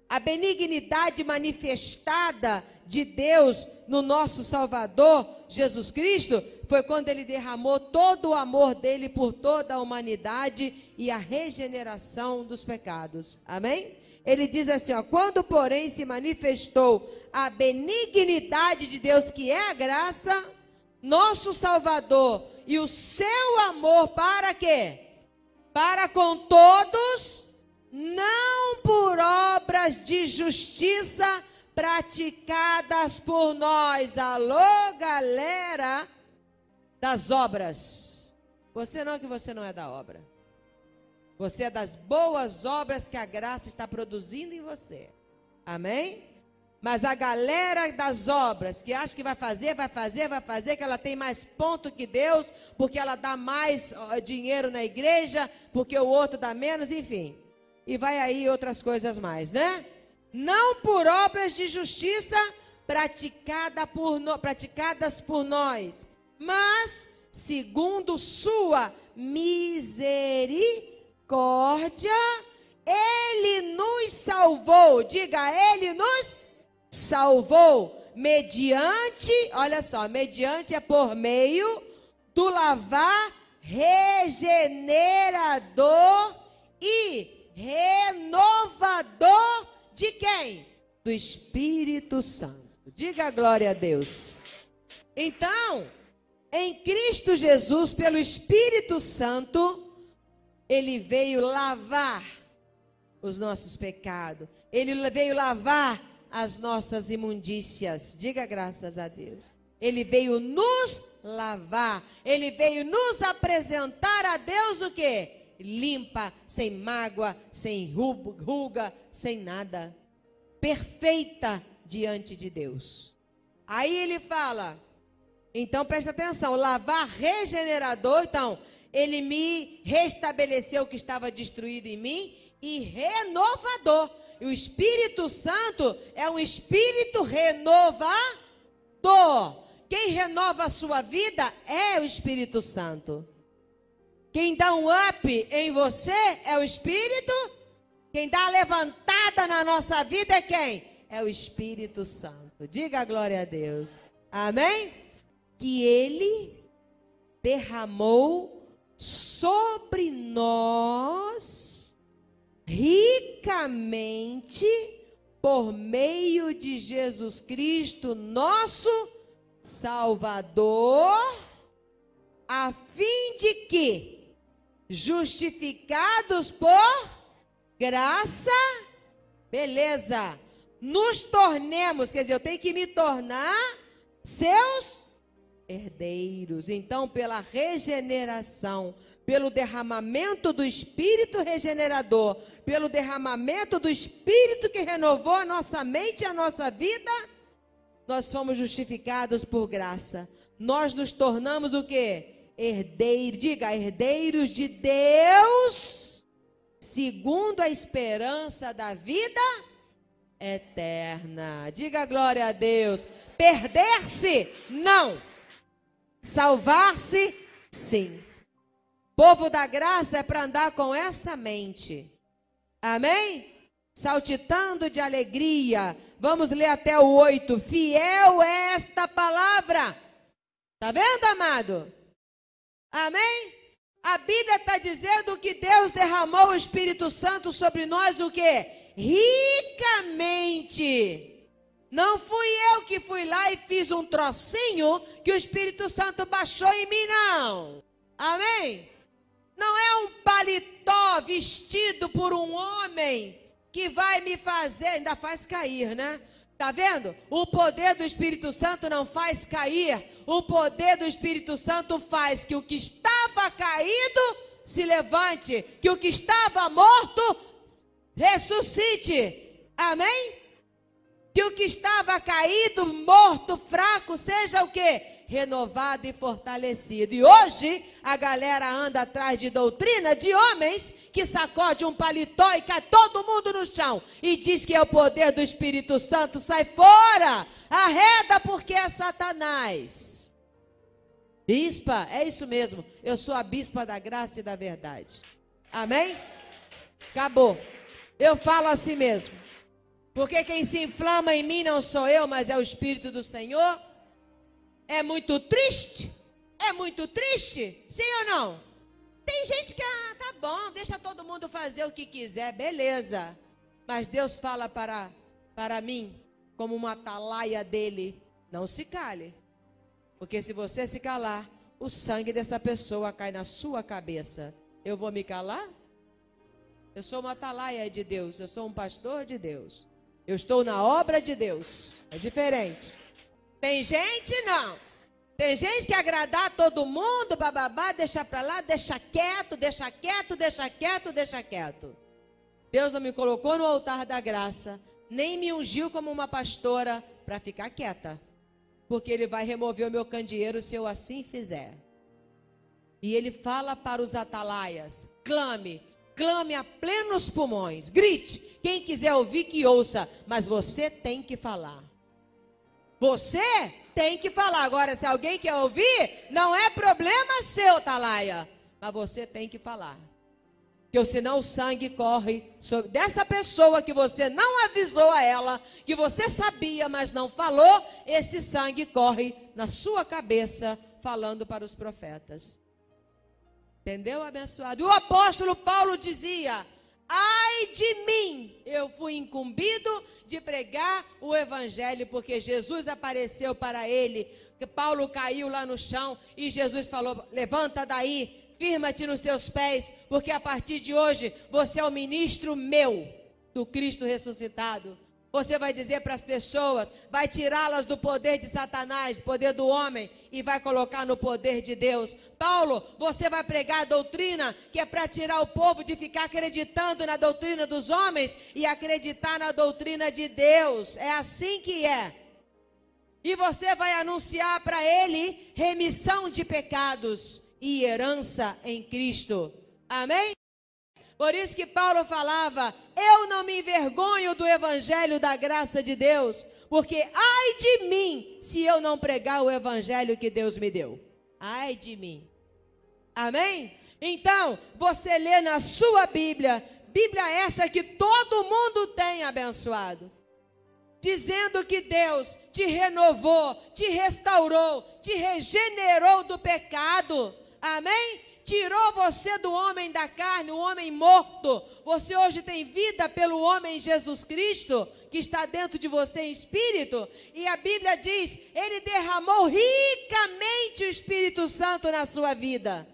A benignidade manifestada de Deus no nosso Salvador, Jesus Cristo, foi quando ele derramou todo o amor dele por toda a humanidade e a regeneração dos pecados. Amém? Ele diz assim, ó, quando porém se manifestou a benignidade de Deus, que é a graça, nosso Salvador, e o seu amor para quê? Para com todos, não por obras de justiça praticadas por nós. Alô, galera das obras. Você não, que você não é da obra. Você é das boas obras que a graça está produzindo em você. Amém? Mas a galera das obras que acha que vai fazer, que ela tem mais ponto que Deus, porque ela dá mais dinheiro na igreja, porque o outro dá menos, enfim. E vai aí outras coisas mais, né? Não por obras de justiça praticadas por nós, mas segundo sua misericórdia, ele nos salvou. Diga, ele nos salvou mediante, olha só, mediante é por meio do lavar regenerador e renovador de quem? Do Espírito Santo. Diga glória a Deus. Então, em Cristo Jesus, pelo Espírito Santo, ele veio lavar os nossos pecados. Ele veio lavar as nossas imundícias. Diga graças a Deus. Ele veio nos lavar. Ele veio nos apresentar a Deus o quê? Limpa, sem mágoa, sem ruga, sem nada. Perfeita diante de Deus. Aí ele fala, então presta atenção, lavar regenerador, então, ele me restabeleceu o que estava destruído em mim e renovador. E o Espírito Santo é um Espírito renovador. Quem renova a sua vida é o Espírito Santo. Quem dá um up em você é o Espírito. Quem dá a levantada na nossa vida é quem? É o Espírito Santo. Diga a glória a Deus. Amém? Que ele derramou sobre nós ricamente por meio de Jesus Cristo, nosso Salvador, a fim de que, justificados por graça, beleza, nos tornemos, quer dizer, eu tenho que me tornar seus herdeiros. Então, pela regeneração, pelo derramamento do Espírito regenerador, pelo derramamento do Espírito que renovou a nossa mente e a nossa vida, nós fomos justificados por graça. Nós nos tornamos o quê? Herdeiros, diga, herdeiros de Deus, segundo a esperança da vida eterna. Diga glória a Deus. Perder-se? Não. Salvar-se? Sim. Povo da graça é para andar com essa mente. Amém? Saltitando de alegria. Vamos ler até o 8. Fiel é esta palavra. Tá vendo, amado? Amém? A Bíblia está dizendo que Deus derramou o Espírito Santo sobre nós o quê? Ricamente. Não fui eu que fui lá e fiz um trocinho que o Espírito Santo baixou em mim, não. Amém? Não é um paletó vestido por um homem que vai me fazer, ainda faz cair, né? Tá vendo? O poder do Espírito Santo não faz cair. O poder do Espírito Santo faz que o que estava caído se levante, que o que estava morto ressuscite. Amém? Que o que estava caído, morto, fraco, seja o quê? Renovado e fortalecido. E hoje a galera anda atrás de doutrina de homens que sacode um paletó e cai todo mundo no chão e diz que é o poder do Espírito Santo. Sai fora, arreda, porque é Satanás. Bispa, é isso mesmo, eu sou a bispa da graça e da verdade. Amém? Acabou. Eu falo assim mesmo, porque quem se inflama em mim não sou eu, mas é o Espírito do Senhor. É muito triste? É muito triste? Sim ou não? Tem gente que, tá bom, deixa todo mundo fazer o que quiser, beleza. Mas Deus fala para mim, como uma atalaia dele, não se cale. Porque se você se calar, o sangue dessa pessoa cai na sua cabeça. Eu vou me calar? Eu sou uma atalaia de Deus, eu sou um pastor de Deus. Eu estou na obra de Deus, é diferente. Tem gente, não. Tem gente que agradar todo mundo, bababá, deixa pra lá, deixa quieto, deixa quieto, deixa quieto, deixa quieto. Deus não me colocou no altar da graça, nem me ungiu como uma pastora para ficar quieta. Porque Ele vai remover o meu candeeiro se eu assim fizer. E Ele fala para os atalaias, clame a plenos pulmões, grite. Quem quiser ouvir que ouça, mas você tem que falar. Você tem que falar. Agora, se alguém quer ouvir, não é problema seu, atalaia. Mas você tem que falar. Porque senão o sangue corre sobre dessa pessoa que você não avisou a ela, que você sabia, mas não falou, esse sangue corre na sua cabeça, falando para os profetas. Entendeu, abençoado? E o apóstolo Paulo dizia: ai de mim, eu fui incumbido de pregar o evangelho, porque Jesus apareceu para ele, que Paulo caiu lá no chão, e Jesus falou: levanta daí, firma-te nos teus pés, porque a partir de hoje, você é o ministro meu, do Cristo ressuscitado. Você vai dizer para as pessoas, vai tirá-las do poder de Satanás, poder do homem, e vai colocar no poder de Deus. Paulo, você vai pregar a doutrina que é para tirar o povo de ficar acreditando na doutrina dos homens e acreditar na doutrina de Deus. É assim que é. E você vai anunciar para ele remissão de pecados e herança em Cristo. Amém? Por isso que Paulo falava: eu não me envergonho do evangelho da graça de Deus, porque ai de mim se eu não pregar o evangelho que Deus me deu. Ai de mim. Amém? Então, você lê na sua Bíblia, Bíblia essa que todo mundo tem, abençoado, dizendo que Deus te renovou, te restaurou, te regenerou do pecado. Amém? Tirou você do homem da carne, o homem morto. Você hoje tem vida pelo homem Jesus Cristo, que está dentro de você em espírito. E a Bíblia diz, Ele derramou ricamente o Espírito Santo na sua vida.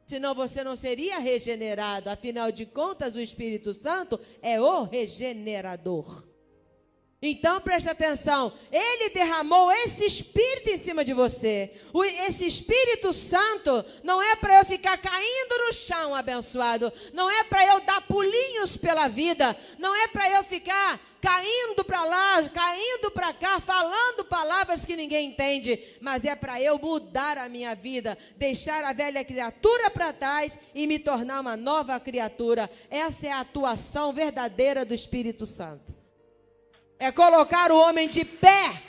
Senão você não seria regenerado. Afinal de contas, o Espírito Santo é o regenerador. Então preste atenção, Ele derramou esse Espírito em cima de você. Esse Espírito Santo não é para eu ficar caindo no chão, abençoado. Não é para eu dar pulinhos pela vida. Não é para eu ficar caindo para lá, caindo para cá, falando palavras que ninguém entende. Mas é para eu mudar a minha vida, deixar a velha criatura para trás e me tornar uma nova criatura. Essa é a atuação verdadeira do Espírito Santo. É colocar o homem de pé.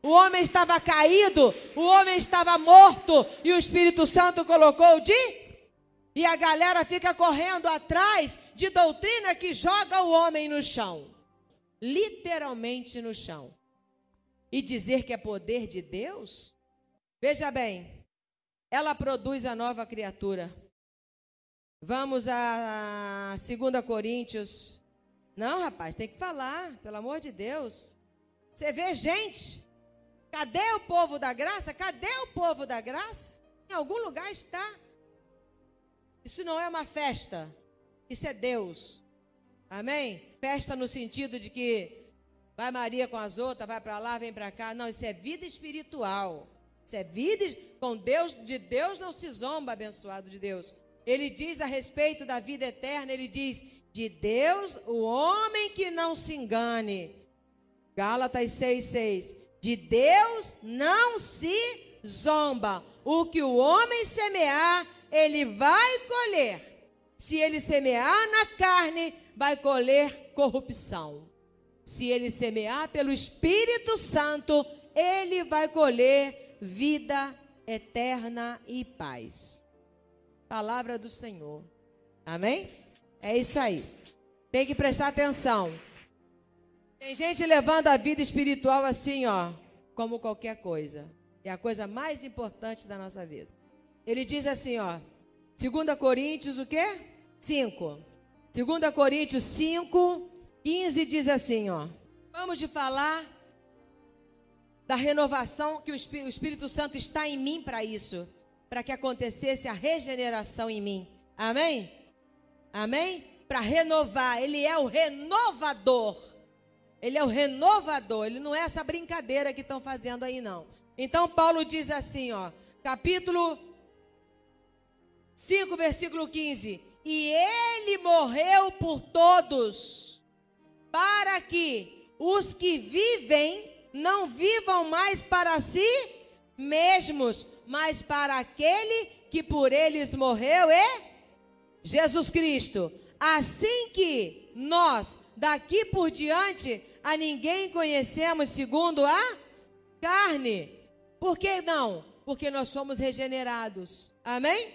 O homem estava caído, o homem estava morto, e o Espírito Santo colocou de... E a galera fica correndo atrás de doutrina que joga o homem no chão. Literalmente no chão. E dizer que é poder de Deus? Veja bem, ela produz a nova criatura. Vamos a 2 Coríntios... Não, rapaz, tem que falar, pelo amor de Deus. Você vê gente. Cadê o povo da graça? Cadê o povo da graça? Em algum lugar está. Isso não é uma festa. Isso é Deus. Amém? Festa no sentido de que vai Maria com as outras, vai para lá, vem para cá. Não, isso é vida espiritual. Isso é vida com Deus. De Deus não se zomba, abençoado de Deus. Ele diz a respeito da vida eterna, ele diz, de Deus, o homem que não se engane. Gálatas 6:6. De Deus não se zomba. O que o homem semear, ele vai colher. Se ele semear na carne, vai colher corrupção. Se ele semear pelo Espírito Santo, ele vai colher vida eterna e paz. Palavra do Senhor. Amém? É isso aí. Tem que prestar atenção. Tem gente levando a vida espiritual assim, ó, como qualquer coisa. É a coisa mais importante da nossa vida. Ele diz assim, ó, 2 Coríntios, o quê? 5. 2 Coríntios 5, 15 diz assim, ó. Vamos de falar da renovação, que o Espírito Santo está em mim para isso, para que acontecesse a regeneração em mim. Amém? Amém? Para renovar, ele é o renovador. Ele é o renovador, ele não é essa brincadeira que estão fazendo aí, não. Então, Paulo diz assim, ó, capítulo 5, versículo 15. E ele morreu por todos, para que os que vivem não vivam mais para si mesmos, mas para aquele que por eles morreu, é Jesus Cristo. Assim que nós, daqui por diante, a ninguém conhecemos segundo a carne. Por que não? Porque nós somos regenerados. Amém?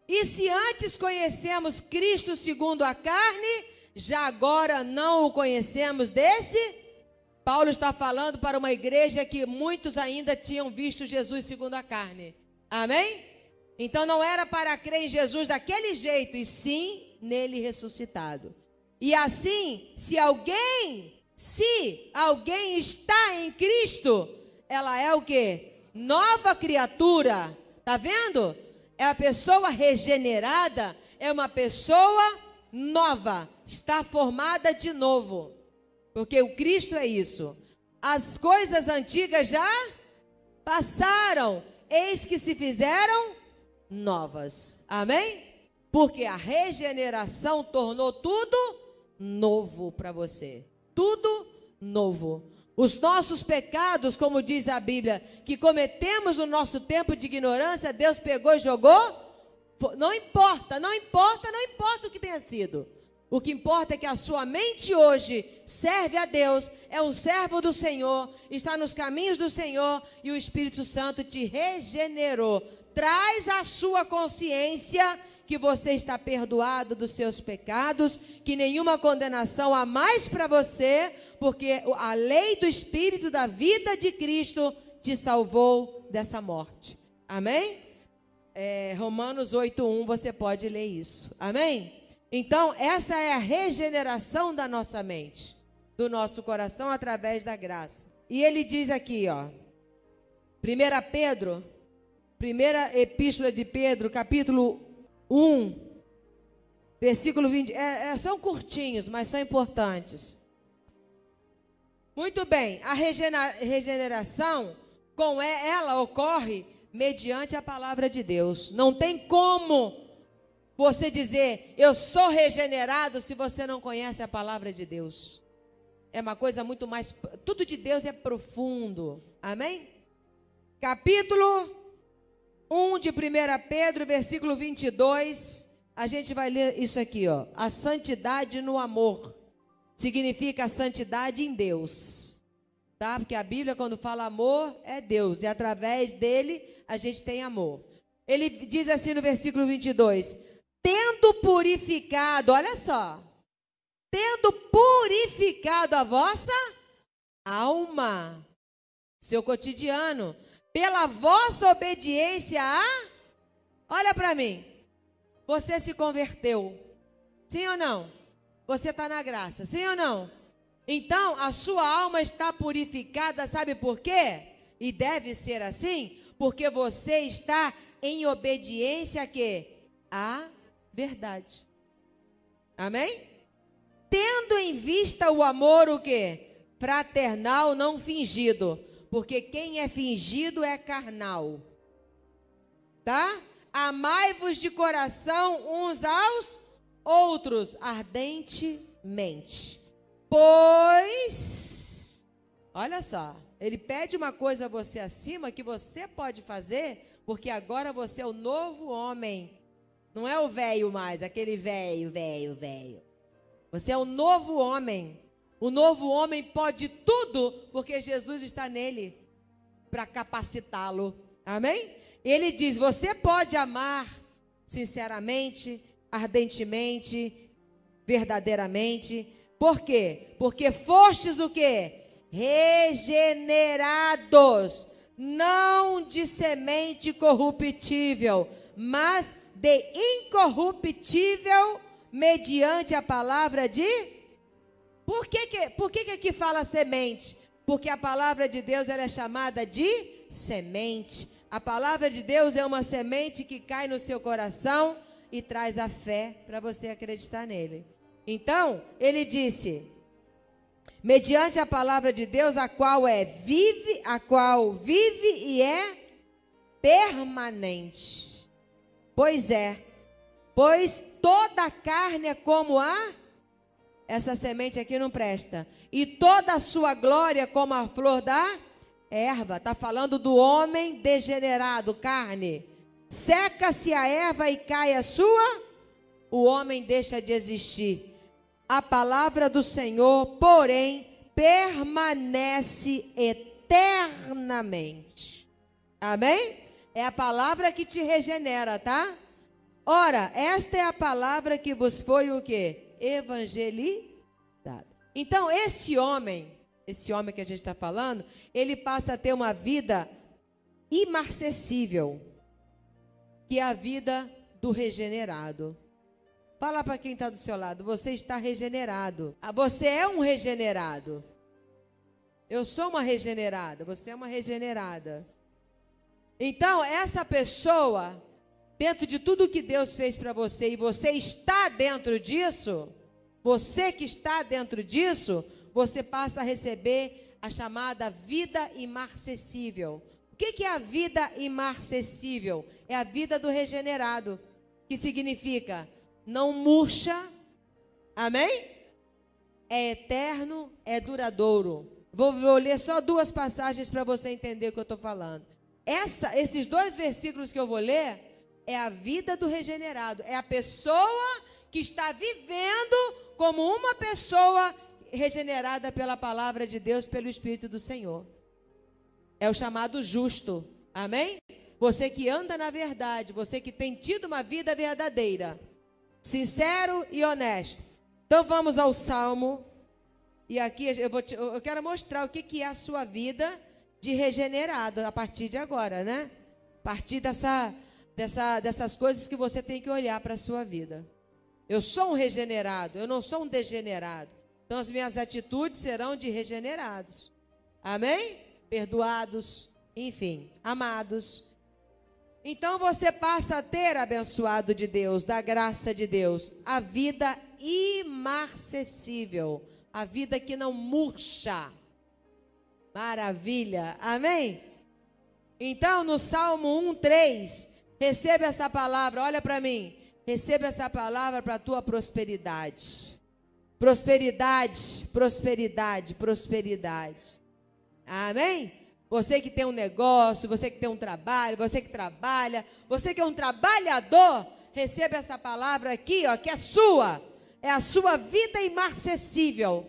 E se antes conhecemos Cristo segundo a carne, já agora não o conhecemos desse? Paulo está falando para uma igreja que muitos ainda tinham visto Jesus segundo a carne. Amém? Então não era para crer em Jesus daquele jeito, e sim nele ressuscitado. E assim, se alguém está em Cristo, ela é o quê? Nova criatura. Tá vendo? É a pessoa regenerada, é uma pessoa nova, está formada de novo. Porque o Cristo é isso. As coisas antigas já passaram, eis que se fizeram novas. Amém? Porque a regeneração tornou tudo novo para você. Tudo novo. Os nossos pecados, como diz a Bíblia, que cometemos no nosso tempo de ignorância, Deus pegou e jogou. Não importa o que tenha sido. O que importa é que a sua mente hoje serve a Deus, é um servo do Senhor, está nos caminhos do Senhor e o Espírito Santo te regenerou. Traz a sua consciência que você está perdoado dos seus pecados, que nenhuma condenação há mais para você, porque a lei do Espírito da vida de Cristo te salvou dessa morte. Amém? Romanos 8:1, você pode ler isso. Amém? Então, essa é a regeneração da nossa mente, do nosso coração, através da graça. E ele diz aqui, ó, 1 Pedro, primeira epístola de Pedro, capítulo 1, versículo 20, são curtinhos, mas são importantes. Muito bem, a regeneração, ela ocorre mediante a palavra de Deus. Não tem como você dizer, eu sou regenerado, se você não conhece a palavra de Deus. É uma coisa muito mais, tudo de Deus é profundo. Amém? Capítulo 1 de 1 Pedro, versículo 22, a gente vai ler isso aqui, ó. A santidade no amor significa a santidade em Deus, tá? Porque a Bíblia, quando fala amor, é Deus, e através dele a gente tem amor. Ele diz assim no versículo 22, tendo purificado, olha só, tendo purificado a vossa alma, seu cotidiano, pela vossa obediência olha para mim, você se converteu, sim ou não? Você está na graça, sim ou não? Então, a sua alma está purificada, sabe por quê? E deve ser assim, porque você está em obediência a quê? À verdade. Amém? Tendo em vista o amor, o quê? Fraternal, não fingido. Porque quem é fingido é carnal. Tá? Amai-vos de coração uns aos outros, ardentemente. Pois, olha só, ele pede uma coisa a você acima que você pode fazer, porque agora você é o novo homem. Não é o velho mais, aquele velho. Você é o novo homem. O novo homem pode tudo, porque Jesus está nele para capacitá-lo. Amém? Ele diz, você pode amar sinceramente, ardentemente, verdadeiramente. Por quê? Porque fostes o quê? Regenerados, não de semente corruptível, mas de incorruptível, mediante a palavra de... Por que aqui fala semente? Porque a palavra de Deus ela é chamada de semente. A palavra de Deus é uma semente que cai no seu coração e traz a fé para você acreditar nele. Então, ele disse, mediante a palavra de Deus, a qual vive e é permanente. Pois toda a carne é como essa semente aqui não presta. E toda a sua glória como a flor da erva. Está falando do homem degenerado, carne. Seca-se a erva e cai o homem deixa de existir. A palavra do Senhor, porém, permanece eternamente. Amém? É a palavra que te regenera, tá? Ora, esta é a palavra que vos foi o quê? Evangelizado. Então, esse homem que a gente está falando, ele passa a ter uma vida imarcessível, que é a vida do regenerado. Fala para quem está do seu lado, você está regenerado. Você é um regenerado. Eu sou uma regenerada, você é uma regenerada. Então, essa pessoa, dentro de tudo que Deus fez para você, e você está dentro disso, você que está dentro disso, você passa a receber a chamada vida imarcessível. O que é a vida imarcessível? É a vida do regenerado, que significa não murcha, amém? É eterno, é duradouro. Vou ler só duas passagens para você entender o que eu estou falando. Esses dois versículos que eu vou ler é a vida do regenerado. É a pessoa que está vivendo como uma pessoa regenerada pela palavra de Deus, pelo Espírito do Senhor. É o chamado justo, amém? Você que anda na verdade, você que tem tido uma vida verdadeira, sincero e honesto. Então vamos ao Salmo. E aqui eu quero mostrar o que é a sua vida de regenerado a partir de agora, né? A partir dessas coisas que você tem que olhar para a sua vida. Eu sou um regenerado, eu não sou um degenerado. Então as minhas atitudes serão de regenerados. Amém? Perdoados, enfim, amados. Então você passa a ter, abençoado de Deus, da graça de Deus, a vida imarcessível, a vida que não murcha. Maravilha, amém? Então no Salmo 1:3, receba essa palavra, olha para mim, receba essa palavra para a tua prosperidade. Prosperidade, prosperidade, prosperidade. Amém? Você que tem um negócio, você que tem um trabalho, você que trabalha, você que é um trabalhador, receba essa palavra aqui, ó, que é a sua vida imarcessível.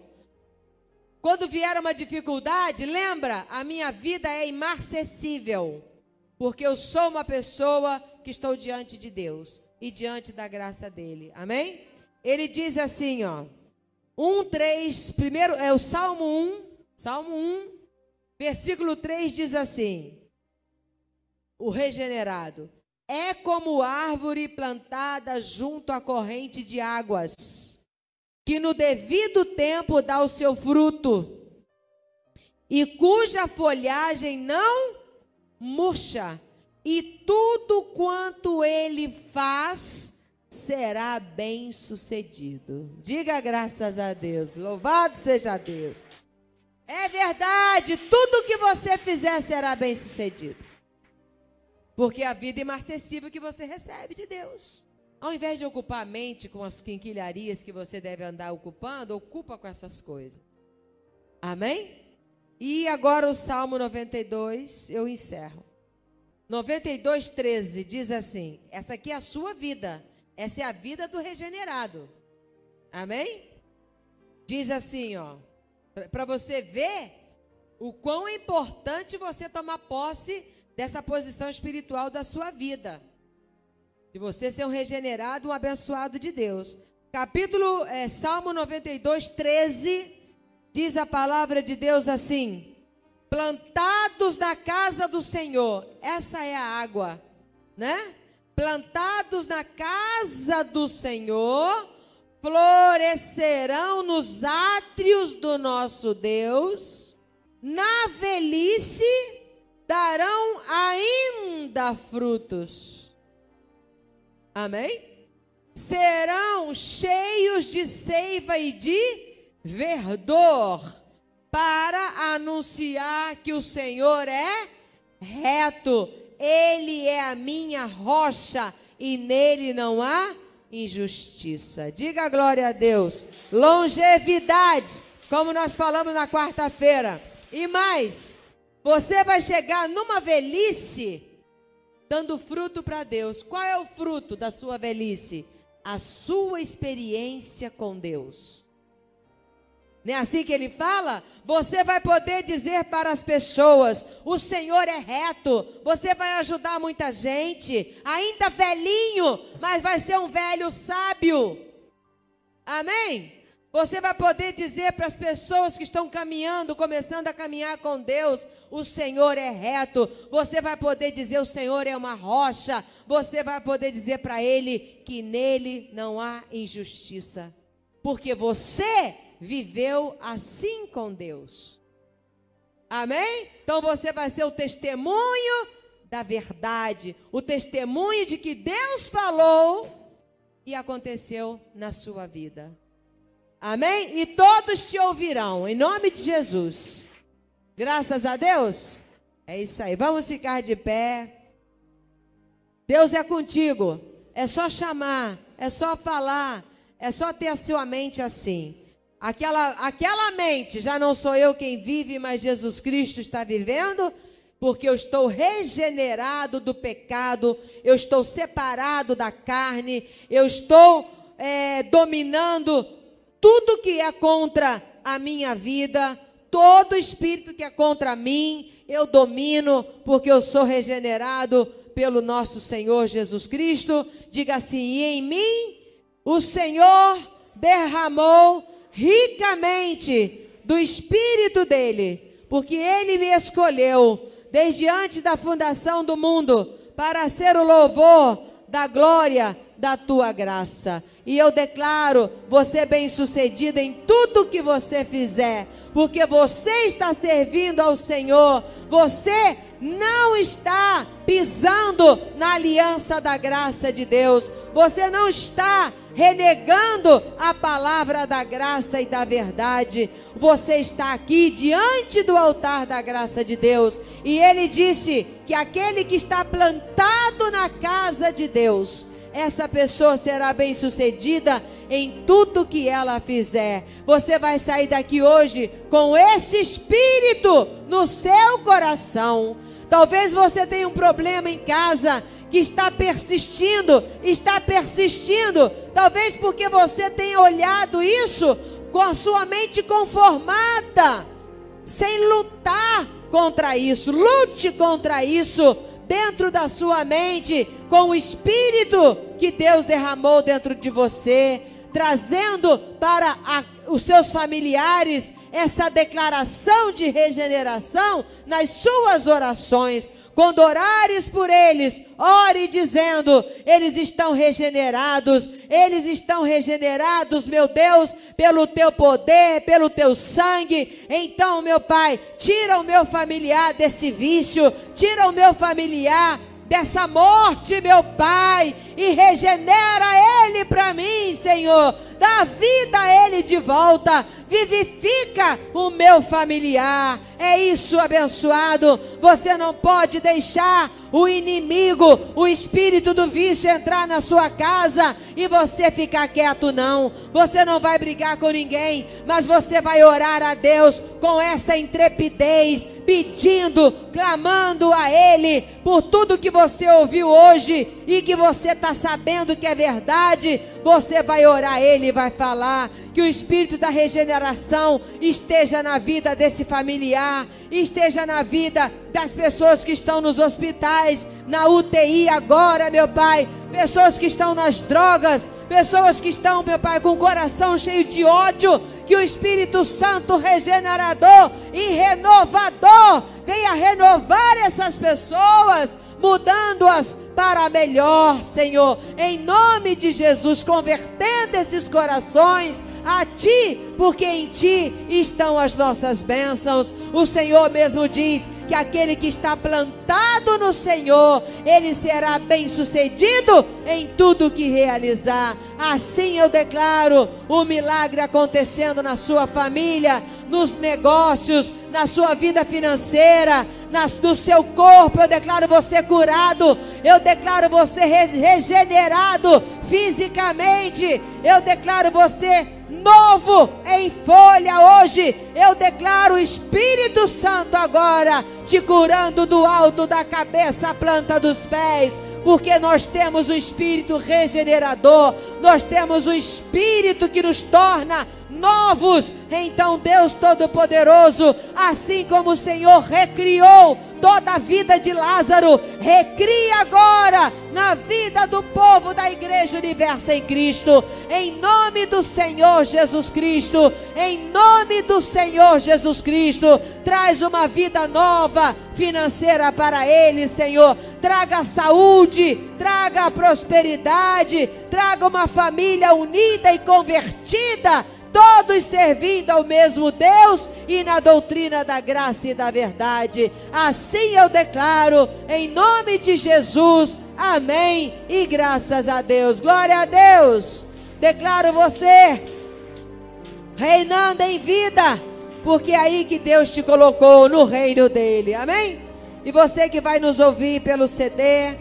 Quando vier uma dificuldade, lembra, a minha vida é imarcessível, porque eu sou uma pessoa que estou diante de Deus e diante da graça dele. Amém? Ele diz assim, ó, 1:3, primeiro é o Salmo 1, versículo 3 diz assim: o regenerado é como árvore plantada junto à corrente de águas, que no devido tempo dá o seu fruto, e cuja folhagem não murcha, e tudo quanto ele faz será bem sucedido. Diga graças a Deus, louvado seja Deus. É verdade, tudo que você fizer será bem sucedido, porque a vida imarcessível que você recebe de Deus. Ao invés de ocupar a mente com as quinquilharias que você deve andar ocupando, ocupa com essas coisas. Amém? E agora o Salmo 92, eu encerro. 92:13 diz assim, essa aqui é a sua vida, essa é a vida do regenerado. Amém? Diz assim, ó, para você ver o quão é importante você tomar posse dessa posição espiritual da sua vida, de você ser um regenerado, um abençoado de Deus. Salmo 92:13 diz a palavra de Deus assim: plantados na casa do Senhor, essa é a água, né? Plantados na casa do Senhor, florescerão nos átrios do nosso Deus, na velhice darão ainda frutos. Amém? Serão cheios de seiva e de verdor, para anunciar que o Senhor é reto. Ele é a minha rocha e nele não há injustiça. Diga glória a Deus. Longevidade, como nós falamos na quarta-feira. E mais, você vai chegar numa velhice dando fruto para Deus. Qual é o fruto da sua velhice? A sua experiência com Deus. Não é assim que ele fala? Você vai poder dizer para as pessoas, o Senhor é reto. Você vai ajudar muita gente, ainda velhinho, mas vai ser um velho sábio. Amém? Você vai poder dizer para as pessoas que estão caminhando, começando a caminhar com Deus, o Senhor é reto. Você vai poder dizer, o Senhor é uma rocha. Você vai poder dizer para ele que nele não há injustiça, porque você viveu assim com Deus. Amém? Então você vai ser o testemunho da verdade, o testemunho de que Deus falou e aconteceu na sua vida. Amém? E todos te ouvirão, em nome de Jesus. Graças a Deus. É isso aí, vamos ficar de pé. Deus é contigo, é só chamar, é só falar, é só ter a sua mente assim. Aquela mente, já não sou eu quem vive, mas Jesus Cristo está vivendo, porque eu estou regenerado do pecado, eu estou separado da carne, eu estou dominando tudo que é contra a minha vida, todo espírito que é contra mim, eu domino, porque eu sou regenerado pelo nosso Senhor Jesus Cristo. Diga assim: e em mim o Senhor derramou ricamente do Espírito dele, porque ele me escolheu desde antes da fundação do mundo para ser o louvor da glória da tua graça. E eu declaro você bem-sucedido em tudo que você fizer, porque você está servindo ao Senhor. Você não está pisando na aliança da graça de Deus. Você não está renegando a palavra da graça e da verdade. Você está aqui diante do altar da graça de Deus. E ele disse que aquele que está plantado na casa de Deus, essa pessoa será bem-sucedida em tudo que ela fizer. Você vai sair daqui hoje com esse espírito no seu coração. Talvez você tenha um problema em casa que está persistindo. Talvez porque você tenha olhado isso com a sua mente conformada, sem lutar contra isso. Lute contra isso dentro da sua mente, com o Espírito que Deus derramou dentro de você, trazendo para os seus familiares essa declaração de regeneração nas suas orações. Quando orares por eles, ore dizendo: eles estão regenerados, meu Deus, pelo teu poder, pelo teu sangue. Então, meu Pai, tira o meu familiar desse vício, tira o meu familiar dessa morte, meu Pai, e regenera ele para mim, Senhor. Dá vida a ele de volta, vivifica o meu familiar. É isso, abençoado. Você não pode deixar o inimigo, o espírito do vício entrar na sua casa e você ficar quieto, não. Você não vai brigar com ninguém, mas você vai orar a Deus com essa intrepidez, pedindo, clamando a Ele por tudo que você ouviu hoje e que você está sabendo que é verdade. Você vai orar a Ele e vai falar que o espírito da regeneração esteja na vida desse familiar, esteja na vida das pessoas que estão nos hospitais, na UTI agora, meu Pai, pessoas que estão nas drogas, pessoas que estão, meu Pai, com o coração cheio de ódio. Que o Espírito Santo regenerador e renovador venha renovar essas pessoas, mudando-as para melhor, Senhor, em nome de Jesus, convertendo esses corações a Ti, porque em Ti estão as nossas bênçãos. O Senhor mesmo diz que aquele que está plantado no Senhor, ele será bem sucedido em tudo que realizar. Assim eu declaro o milagre acontecendo na sua família, nos negócios, na sua vida financeira, no seu corpo. Eu declaro você curado, eu declaro você regenerado fisicamente, eu declaro você novo em folha hoje. Eu declaro o Espírito Santo agora te curando do alto da cabeça à planta dos pés, porque nós temos o Espírito regenerador, nós temos o Espírito que nos torna novos. Então, Deus Todo-Poderoso, assim como o Senhor recriou toda a vida de Lázaro, recria agora na vida do povo da Igreja Universo em Cristo, em nome do Senhor Jesus Cristo, em nome do Senhor Jesus Cristo. Traz uma vida nova financeira para ele, Senhor. Traga saúde, traga prosperidade, traga uma família unida e convertida, todos servindo ao mesmo Deus e na doutrina da graça e da verdade. Assim eu declaro, em nome de Jesus, amém e graças a Deus. Glória a Deus. Declaro você reinando em vida, porque é aí que Deus te colocou, no reino dele, amém? E você que vai nos ouvir pelo CD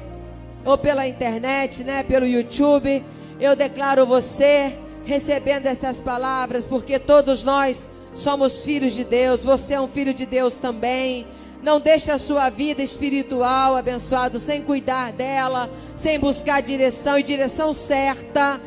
ou pela internet, né, pelo YouTube, eu declaro você recebendo essas palavras, porque todos nós somos filhos de Deus. Você é um filho de Deus também. Não deixe a sua vida espiritual, abençoado, sem cuidar dela, sem buscar direção, e direção certa,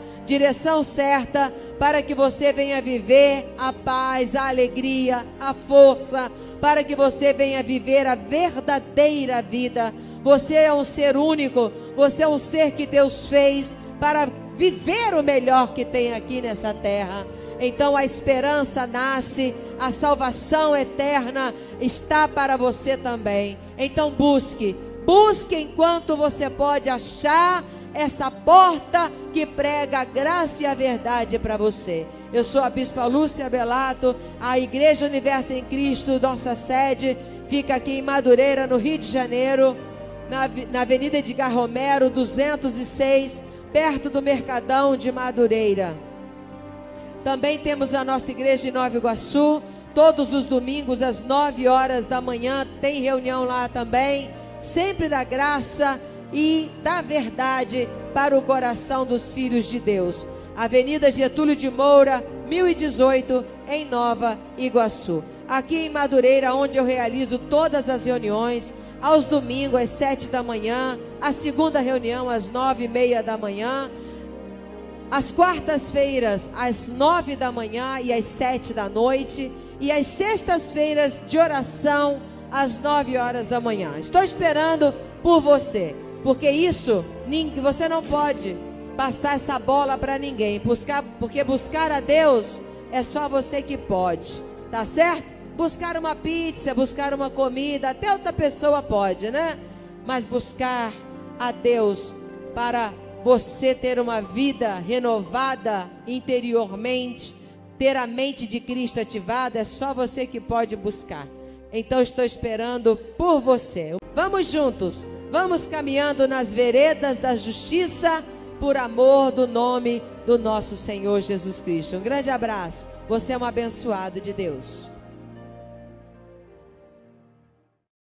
para que você venha viver a paz, a alegria, a força, para que você venha viver a verdadeira vida. Você é um ser único, você é um ser que Deus fez para viver o melhor que tem aqui nessa terra. Então a esperança nasce, a salvação eterna está para você também. Então busque enquanto você pode achar essa porta que prega a graça e a verdade para você. Eu sou a Bispa Lúcia Belato. A Igreja Universo em Cristo, nossa sede, fica aqui em Madureira, no Rio de Janeiro, na Avenida Edgar Romero, 206, perto do Mercadão de Madureira. Também temos na nossa igreja em Nova Iguaçu, todos os domingos às 9 horas da manhã, tem reunião lá também, sempre da graça e da verdade para o coração dos filhos de Deus. Avenida Getúlio de Moura, 1018, em Nova Iguaçu. Aqui em Madureira, onde eu realizo todas as reuniões, aos domingos às 7 da manhã, a segunda reunião às 9h30 da manhã, às quartas-feiras às 9 da manhã e às 7 da noite, e às sextas-feiras de oração às 9 horas da manhã. Estou esperando por você, porque isso, você não pode passar essa bola para ninguém, porque buscar a Deus é só você que pode. tá certo? Buscar uma pizza, buscar uma comida, até outra pessoa pode, né? Mas buscar a Deus para você ter uma vida renovada interiormente, ter a mente de Cristo ativada, é só você que pode buscar. Então estou esperando por você. Vamos juntos, vamos caminhando nas veredas da justiça, por amor do nome do nosso Senhor Jesus Cristo. Um grande abraço, você é um abençoado de Deus.